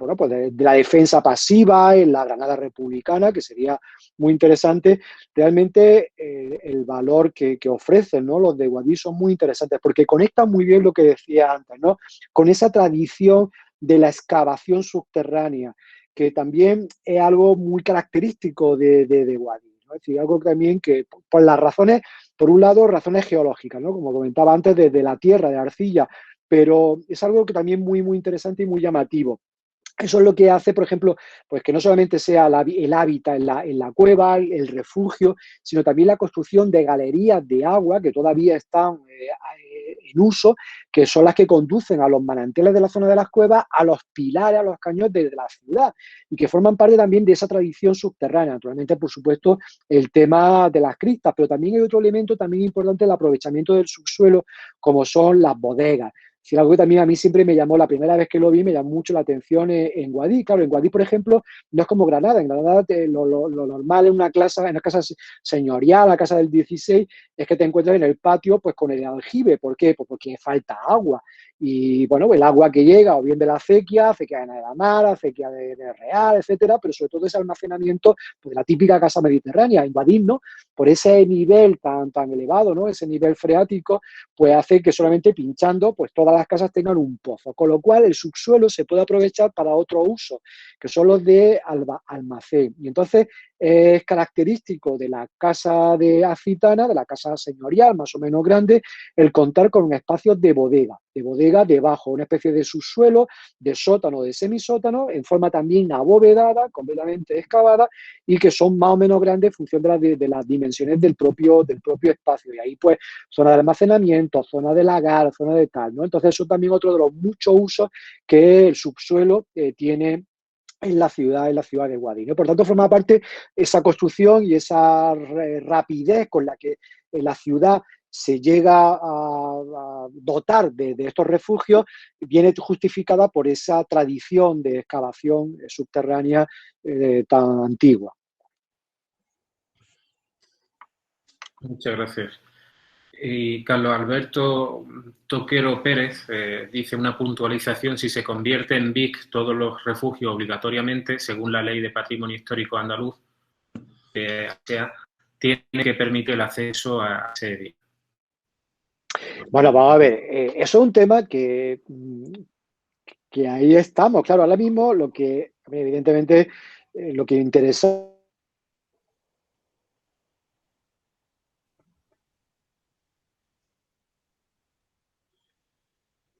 la defensa pasiva en la Granada republicana, que sería muy interesante. Realmente el valor que ofrecen, ¿no? Los de Guadix son muy interesantes porque conectan muy bien lo que decía antes, ¿no? Con esa tradición de la excavación subterránea, que también es algo muy característico de Guadix, ¿no? Es decir, algo también que, por las razones, por un lado, razones geológicas, ¿no? Como comentaba antes, desde la tierra, de arcilla, pero es algo que también muy, muy interesante y muy llamativo. Eso es lo que hace, por ejemplo, pues que no solamente sea el hábitat en la cueva, el refugio, sino también la construcción de galerías de agua que todavía están en uso, que son las que conducen a los manantiales de la zona de las cuevas, a los pilares, a los caños de la ciudad, y que forman parte también de esa tradición subterránea. Naturalmente, por supuesto, el tema de las criptas, pero también hay otro elemento también importante, el aprovechamiento del subsuelo, como son las bodegas. Si algo que también a mí siempre me llamó, la primera vez que lo vi, me llamó mucho la atención en Guadix. Claro, en Guadix, por ejemplo, no es como Granada. En Granada lo normal en una casa señorial, la casa del 16, es que te encuentras en el patio pues con el aljibe. ¿Por qué? Pues porque falta agua. Y bueno, el agua que llega, o bien de la acequia de la mar, acequia de Real, etcétera, pero sobre todo ese almacenamiento pues, de la típica casa mediterránea. En Guadix, ¿no? Por ese nivel tan elevado, ¿no? Ese nivel freático, pues hace que solamente pinchando, pues toda todas las casas tengan un pozo, con lo cual el subsuelo se puede aprovechar para otro uso, que son los de almacén. Y entonces es característico de la casa de Acitana, de la casa señorial más o menos grande, el contar con un espacio de bodega debajo, una especie de subsuelo, de sótano, de semisótano, en forma también abovedada, completamente excavada, y que son más o menos grandes en función de las dimensiones del propio espacio. Y ahí, pues, zona de almacenamiento, zona de lagar, zona de tal, ¿no? Entonces, eso también es otro de los muchos usos que el subsuelo tiene en la ciudad de Guadix. Por tanto, forma parte esa construcción y esa rapidez con la que la ciudad se llega a dotar de estos refugios, viene justificada por esa tradición de excavación subterránea tan antigua. Muchas gracias. Y Carlos Alberto Toquero Pérez dice una puntualización: si se convierte en BIC todos los refugios obligatoriamente, según la Ley de Patrimonio Histórico Andaluz, tiene que permitir el acceso a ese BIC. Bueno, vamos a ver, eso es un tema que ahí estamos. Claro, ahora mismo lo que, evidentemente, lo que interesa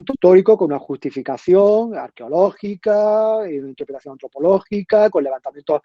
histórico con una justificación arqueológica, una interpretación antropológica, con levantamientos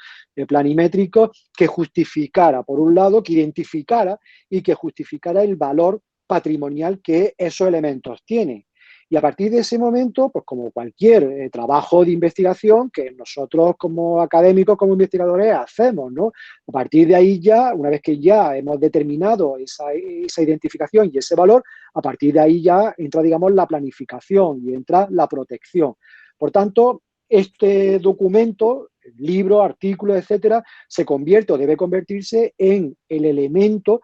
planimétricos que justificara, por un lado, que identificara y que justificara el valor patrimonial que esos elementos tienen. Y a partir de ese momento, pues como cualquier trabajo de investigación que nosotros como académicos, como investigadores hacemos, ¿no? A partir de ahí ya, una vez que ya hemos determinado esa identificación y ese valor, a partir de ahí ya entra, digamos, la planificación y entra la protección. Por tanto, este documento, libro, artículo, etcétera, se convierte o debe convertirse en el elemento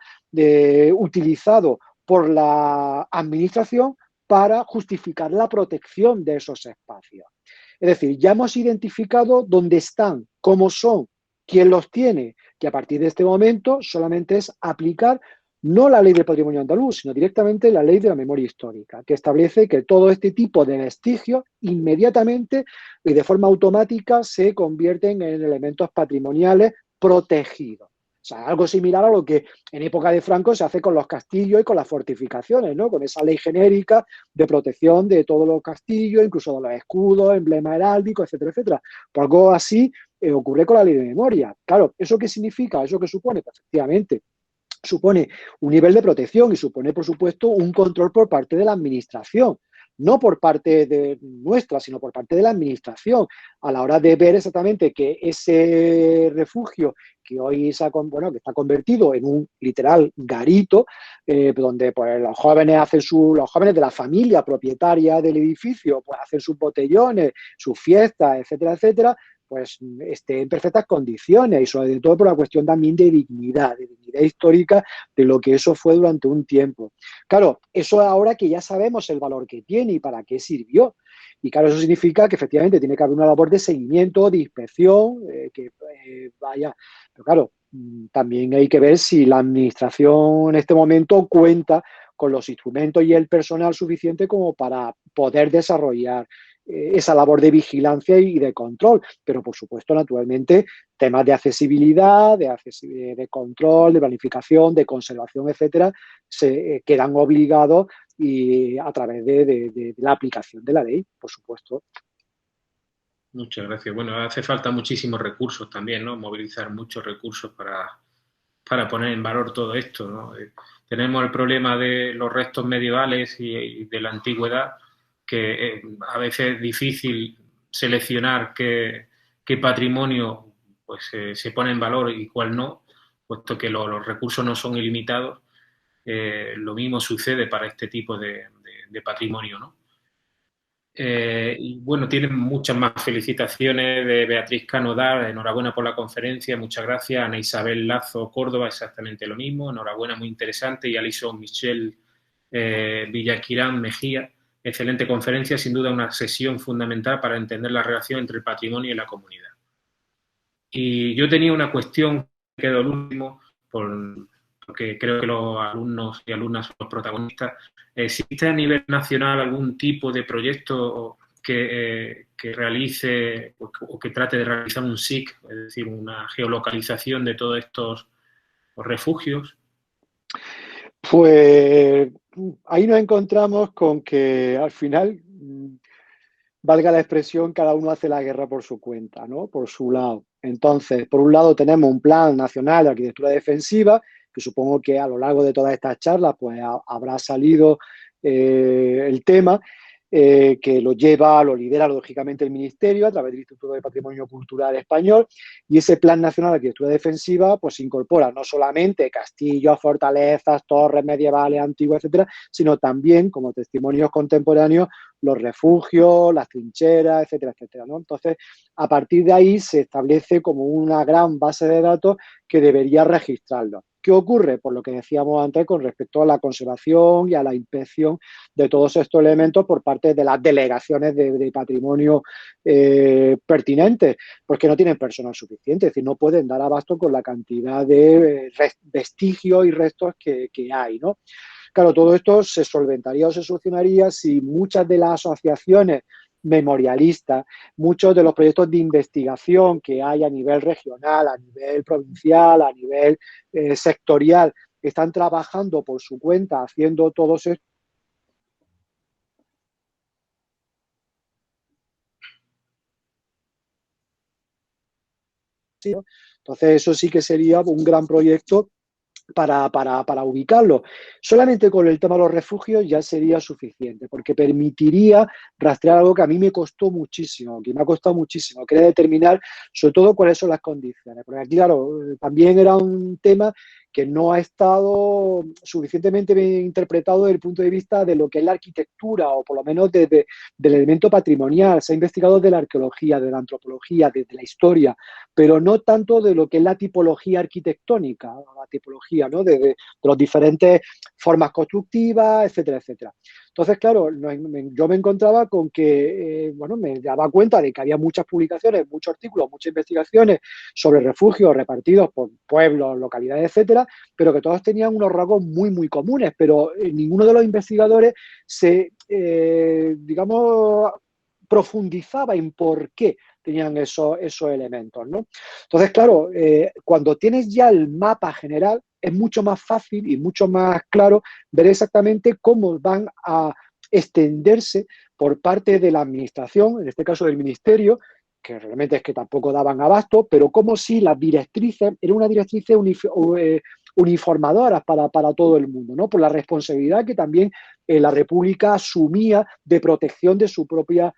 utilizado por la administración para justificar la protección de esos espacios. Es decir, ya hemos identificado dónde están, cómo son, quién los tiene, que a partir de este momento solamente es aplicar no la Ley del Patrimonio Andaluz, sino directamente la Ley de la Memoria Histórica, que establece que todo este tipo de vestigios inmediatamente y de forma automática se convierten en elementos patrimoniales protegidos. O sea, algo similar a lo que en época de Franco se hace con los castillos y con las fortificaciones, ¿no? Con esa ley genérica de protección de todos los castillos, incluso de los escudos, emblemas heráldicos, etcétera, etcétera. Por algo así ocurre con la ley de memoria. Claro, ¿eso qué significa? ¿Eso qué supone? Pues, efectivamente, supone un nivel de protección y supone, por supuesto, un control por parte de la administración. No por parte de nuestra, sino por parte de la administración, a la hora de ver exactamente que ese refugio que hoy que está convertido en un literal garito, donde pues, los jóvenes de la familia propietaria del edificio, pues hacen sus botellones, sus fiestas, etcétera, etcétera, pues esté en perfectas condiciones y sobre todo por la cuestión también de dignidad histórica de lo que eso fue durante un tiempo. Claro, eso ahora que ya sabemos el valor que tiene y para qué sirvió. Y claro, eso significa que efectivamente tiene que haber una labor de seguimiento, de inspección, vaya. Pero claro, también hay que ver si la administración en este momento cuenta con los instrumentos y el personal suficiente como para poder desarrollar esa labor de vigilancia y de control, pero por supuesto, naturalmente, temas de accesibilidad, de control, de planificación, de conservación, etcétera, se quedan obligados y a través de la aplicación de la ley, por supuesto. Muchas gracias. Bueno, hace falta muchísimos recursos también, ¿no? Movilizar muchos recursos para poner en valor todo esto, ¿no? Tenemos el problema de los restos medievales y de la antigüedad, que a veces es difícil seleccionar qué patrimonio pues, se pone en valor y cuál no, puesto que los recursos no son ilimitados. Lo mismo sucede para este tipo de patrimonio, ¿no? Y bueno, tienen muchas más felicitaciones de Beatriz Canodar, enhorabuena por la conferencia, muchas gracias. Ana Isabel Lazo, Córdoba, exactamente lo mismo, enhorabuena, muy interesante. Y Alison Michelle Villaquirán Mejía, excelente conferencia, sin duda una sesión fundamental para entender la relación entre el patrimonio y la comunidad. Y yo tenía una cuestión que quedó el último, porque creo que los alumnos y alumnas son los protagonistas. ¿Existe a nivel nacional algún tipo de proyecto que realice o que trate de realizar un SIC, es decir, una geolocalización de todos estos refugios? Pues ahí nos encontramos con que al final, valga la expresión, cada uno hace la guerra por su cuenta, ¿no? Por su lado. Entonces, por un lado tenemos un plan nacional de arquitectura defensiva, que supongo que a lo largo de todas estas charlas pues habrá salido el tema, que lo lidera lógicamente el Ministerio a través del Instituto de Patrimonio Cultural Español, y ese Plan Nacional de Arquitectura Defensiva pues incorpora no solamente castillos, fortalezas, torres medievales, antiguas, etcétera, sino también, como testimonios contemporáneos, los refugios, las trincheras, etcétera, etcétera, ¿no? Entonces, a partir de ahí se establece como una gran base de datos que debería registrarlo. ¿Qué ocurre? Por lo que decíamos antes con respecto a la conservación y a la inspección de todos estos elementos por parte de las delegaciones de patrimonio pertinentes, porque no tienen personal suficiente, es decir, no pueden dar abasto con la cantidad de vestigios y restos que hay, ¿no? Claro, todo esto se solventaría o se solucionaría si muchas de las asociaciones memorialistas, muchos de los proyectos de investigación que hay a nivel regional, a nivel provincial, a nivel sectorial, que están trabajando por su cuenta, haciendo todos estos. Entonces, eso sí que sería un gran proyecto para ubicarlo. Solamente con el tema de los refugios ya sería suficiente, porque permitiría rastrear algo que a mí me costó muchísimo, que me ha costado muchísimo, que era determinar sobre todo cuáles son las condiciones. Porque aquí, claro, también era un tema que no ha estado suficientemente bien interpretado desde el punto de vista de lo que es la arquitectura, o por lo menos del elemento patrimonial. Se ha investigado de la arqueología, de la antropología, de la historia, pero no tanto de lo que es la tipología arquitectónica, la tipología, ¿no? de las diferentes formas constructivas, etcétera, etcétera. Entonces, claro, yo me encontraba con que, bueno, me daba cuenta de que había muchas publicaciones, muchos artículos, muchas investigaciones sobre refugios repartidos por pueblos, localidades, etcétera, pero que todos tenían unos rasgos muy, muy comunes, pero ninguno de los investigadores digamos, profundizaba en por qué tenían esos elementos, ¿no? Entonces, claro, cuando tienes ya el mapa general, es mucho más fácil y mucho más claro ver exactamente cómo van a extenderse por parte de la administración, en este caso del ministerio, que realmente es que tampoco daban abasto, pero como si las directrices eran unas directrices uniformadoras para todo el mundo, ¿no? Por la responsabilidad que también la República asumía de protección de su propia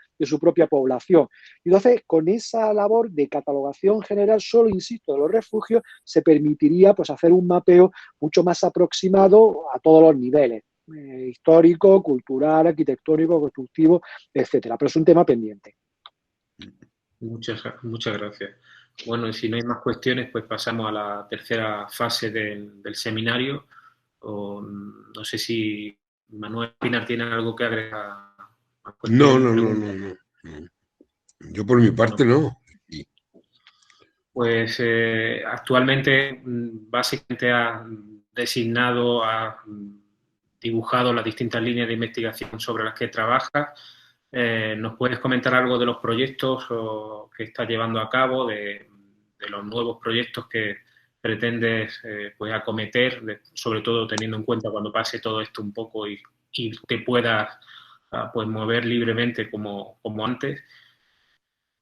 población. Entonces, con esa labor de catalogación general, solo, insisto, de los refugios, se permitiría pues, hacer un mapeo mucho más aproximado a todos los niveles, histórico, cultural, arquitectónico, constructivo, etcétera. Pero es un tema pendiente. Muchas gracias. Bueno, y si no hay más cuestiones, pues pasamos a la tercera fase del seminario. No sé si Manuel Pinar tiene algo que agregar. No. Yo por mi parte no. Pues actualmente básicamente ha designado, ha dibujado las distintas líneas de investigación sobre las que trabaja. ¿Nos puedes comentar algo de los proyectos que estás llevando a cabo, de los nuevos proyectos que pretendes pues acometer, sobre todo teniendo en cuenta cuando pase todo esto un poco y te puedas pues mover libremente como antes?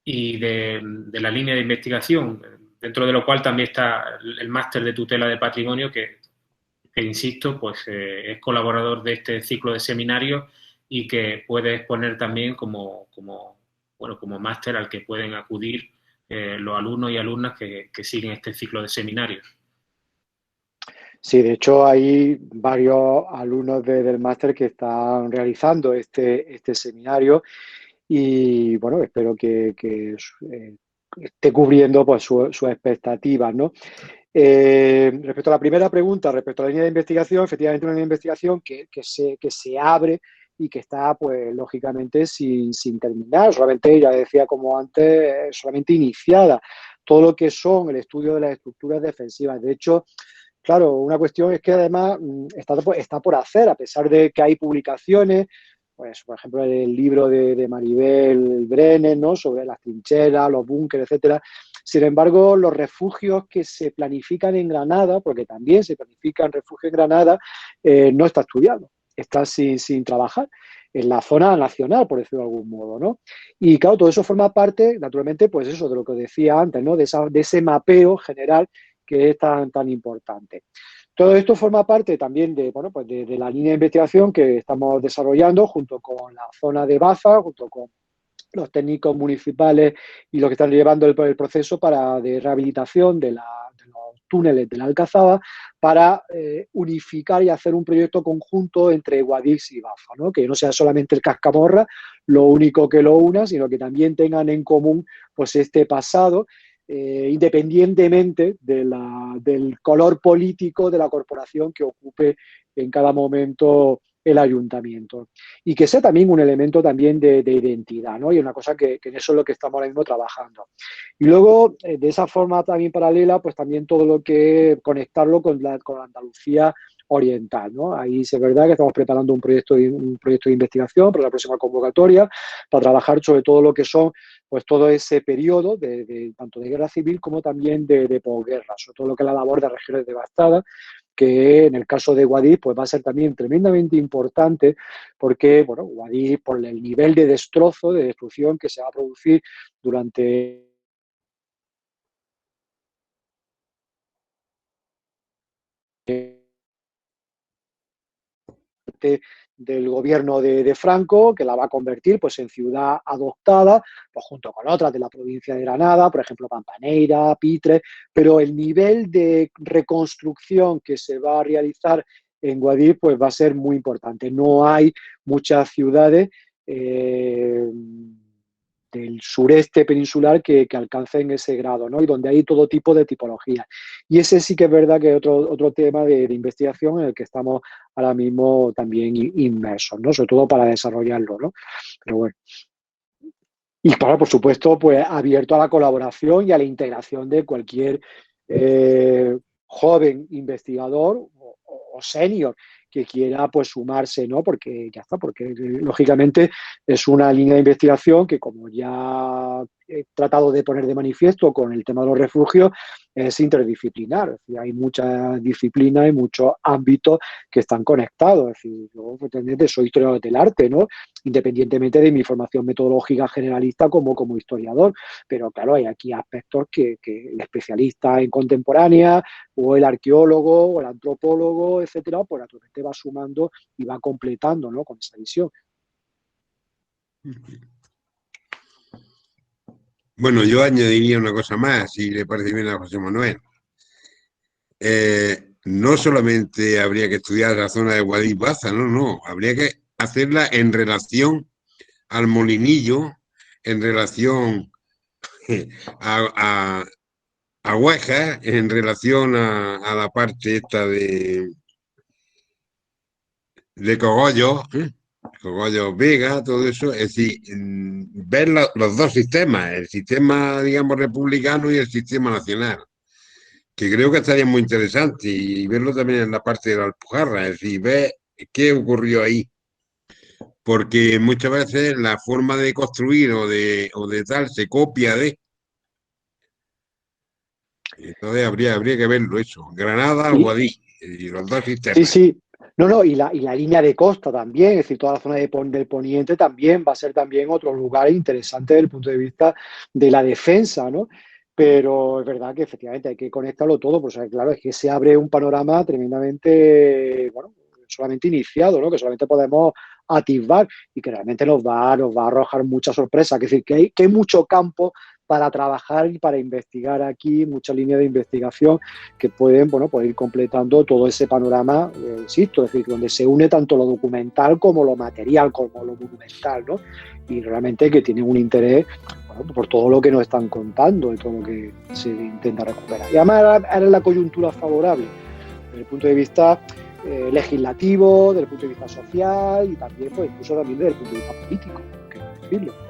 Y de la línea de investigación, dentro de lo cual también está el máster de tutela de patrimonio, que insisto, pues es colaborador de este ciclo de seminarios y que puede exponer también como máster al que pueden acudir los alumnos y alumnas que siguen este ciclo de seminarios. Sí, de hecho hay varios alumnos del máster que están realizando este seminario y bueno, espero que esté cubriendo pues, sus expectativas, ¿no? Respecto a la primera pregunta, respecto a la línea de investigación, efectivamente una línea de investigación que se abre y que está, pues, lógicamente sin terminar, solamente, ya decía como antes, solamente iniciada. Todo lo que son el estudio de las estructuras defensivas. De hecho, claro, una cuestión es que además está por hacer, a pesar de que hay publicaciones, pues por ejemplo el libro de Maribel Brenner, ¿no? Sobre las trincheras, los búnkeres, etcétera. Sin embargo, los refugios que se planifican en Granada, porque también se planifican refugios en Granada, no está estudiado, está sin trabajar en la zona nacional, por decirlo de algún modo, ¿no? Y claro, todo eso forma parte, naturalmente, pues eso, de lo que decía antes, ¿no? De ese mapeo general que es tan importante. Todo esto forma parte también bueno, pues de la línea de investigación que estamos desarrollando junto con la zona de Baza, junto con los técnicos municipales y los que están llevando el proceso de rehabilitación de los túneles de la Alcazaba para unificar y hacer un proyecto conjunto entre Guadix y Baza, ¿no? Que no sea solamente el Cascamorra lo único que lo una, sino que también tengan en común pues este pasado, independientemente del color político de la corporación que ocupe en cada momento el ayuntamiento. Y que sea también un elemento también de identidad, ¿no? Y una cosa que en eso es lo que estamos ahora mismo trabajando. Y luego, de esa forma también paralela, pues también todo lo que conectarlo con la Andalucía oriental, ¿no? Ahí es verdad que estamos preparando un proyecto de investigación para la próxima convocatoria, para trabajar sobre todo lo que son pues todo ese periodo tanto de guerra civil como también de posguerra, sobre todo lo que es la labor de regiones devastadas, que en el caso de Guadix pues va a ser también tremendamente importante porque, bueno, Guadix, por el nivel de destrozo, de destrucción que se va a producir durante del gobierno de Franco, que la va a convertir pues en ciudad adoptada, pues junto con otras de la provincia de Granada, por ejemplo Pampaneira, Pitre, pero el nivel de reconstrucción que se va a realizar en Guadix pues va a ser muy importante. No hay muchas ciudades del sureste peninsular que alcancen ese grado, ¿no? Y donde hay todo tipo de tipologías. Y ese sí que es verdad que es otro tema de investigación en el que estamos ahora mismo también inmersos, ¿no? Sobre todo para desarrollarlo, ¿no? Pero bueno. Y claro, por supuesto, pues abierto a la colaboración y a la integración de cualquier joven investigador o senior que quiera pues sumarse, ¿no? Porque ya está, porque lógicamente es una línea de investigación que, como ya he tratado de poner de manifiesto con el tema de los refugios, es interdisciplinar. Es decir, hay muchas disciplinas y muchos ámbitos que están conectados. Es decir, yo soy historiador del arte, ¿no? Independientemente de mi formación metodológica generalista como historiador, pero claro, hay aquí aspectos que el especialista en contemporánea o el arqueólogo o el antropólogo, etcétera, pues naturalmente va sumando y va completando, ¿no? Con esa visión. Bueno, yo añadiría una cosa más, si le parece bien a José Manuel. No solamente habría que estudiar la zona de Guadix-Baza, no, habría que hacerla en relación al Molinillo, en relación a Huejar, en relación a la parte esta de Cogollo, Cogollo Vega, todo eso, es decir, ver los dos sistemas, el sistema, digamos, republicano y el sistema nacional, que creo que estaría muy interesante, y verlo también en la parte de la Alpujarra, es decir, ver qué ocurrió ahí. Porque muchas veces la forma de construir o de tal se copia de. Entonces habría que verlo eso. Granada, Guadix, y los dos sistemas. Sí. No, y la línea de costa también, es decir, toda la zona del poniente también va a ser también otro lugar interesante desde el punto de vista de la defensa, ¿no? Pero es verdad que efectivamente hay que conectarlo todo, pues claro, es que se abre un panorama tremendamente, bueno, solamente iniciado, ¿no? Que solamente podemos atisbar y que realmente nos va a arrojar muchas sorpresas. Es decir, que hay mucho campo para trabajar y para investigar aquí, muchas líneas de investigación que pueden, bueno, pues ir completando todo ese panorama, insisto, es decir, donde se une tanto lo documental como lo material, como lo monumental, ¿no? Y realmente que tienen un interés, bueno, por todo lo que nos están contando y todo lo que se intenta recuperar. Y además ahora es la coyuntura favorable, desde el punto de vista legislativo, desde el punto de vista social y también, pues incluso también desde el punto de vista político, que no decirlo.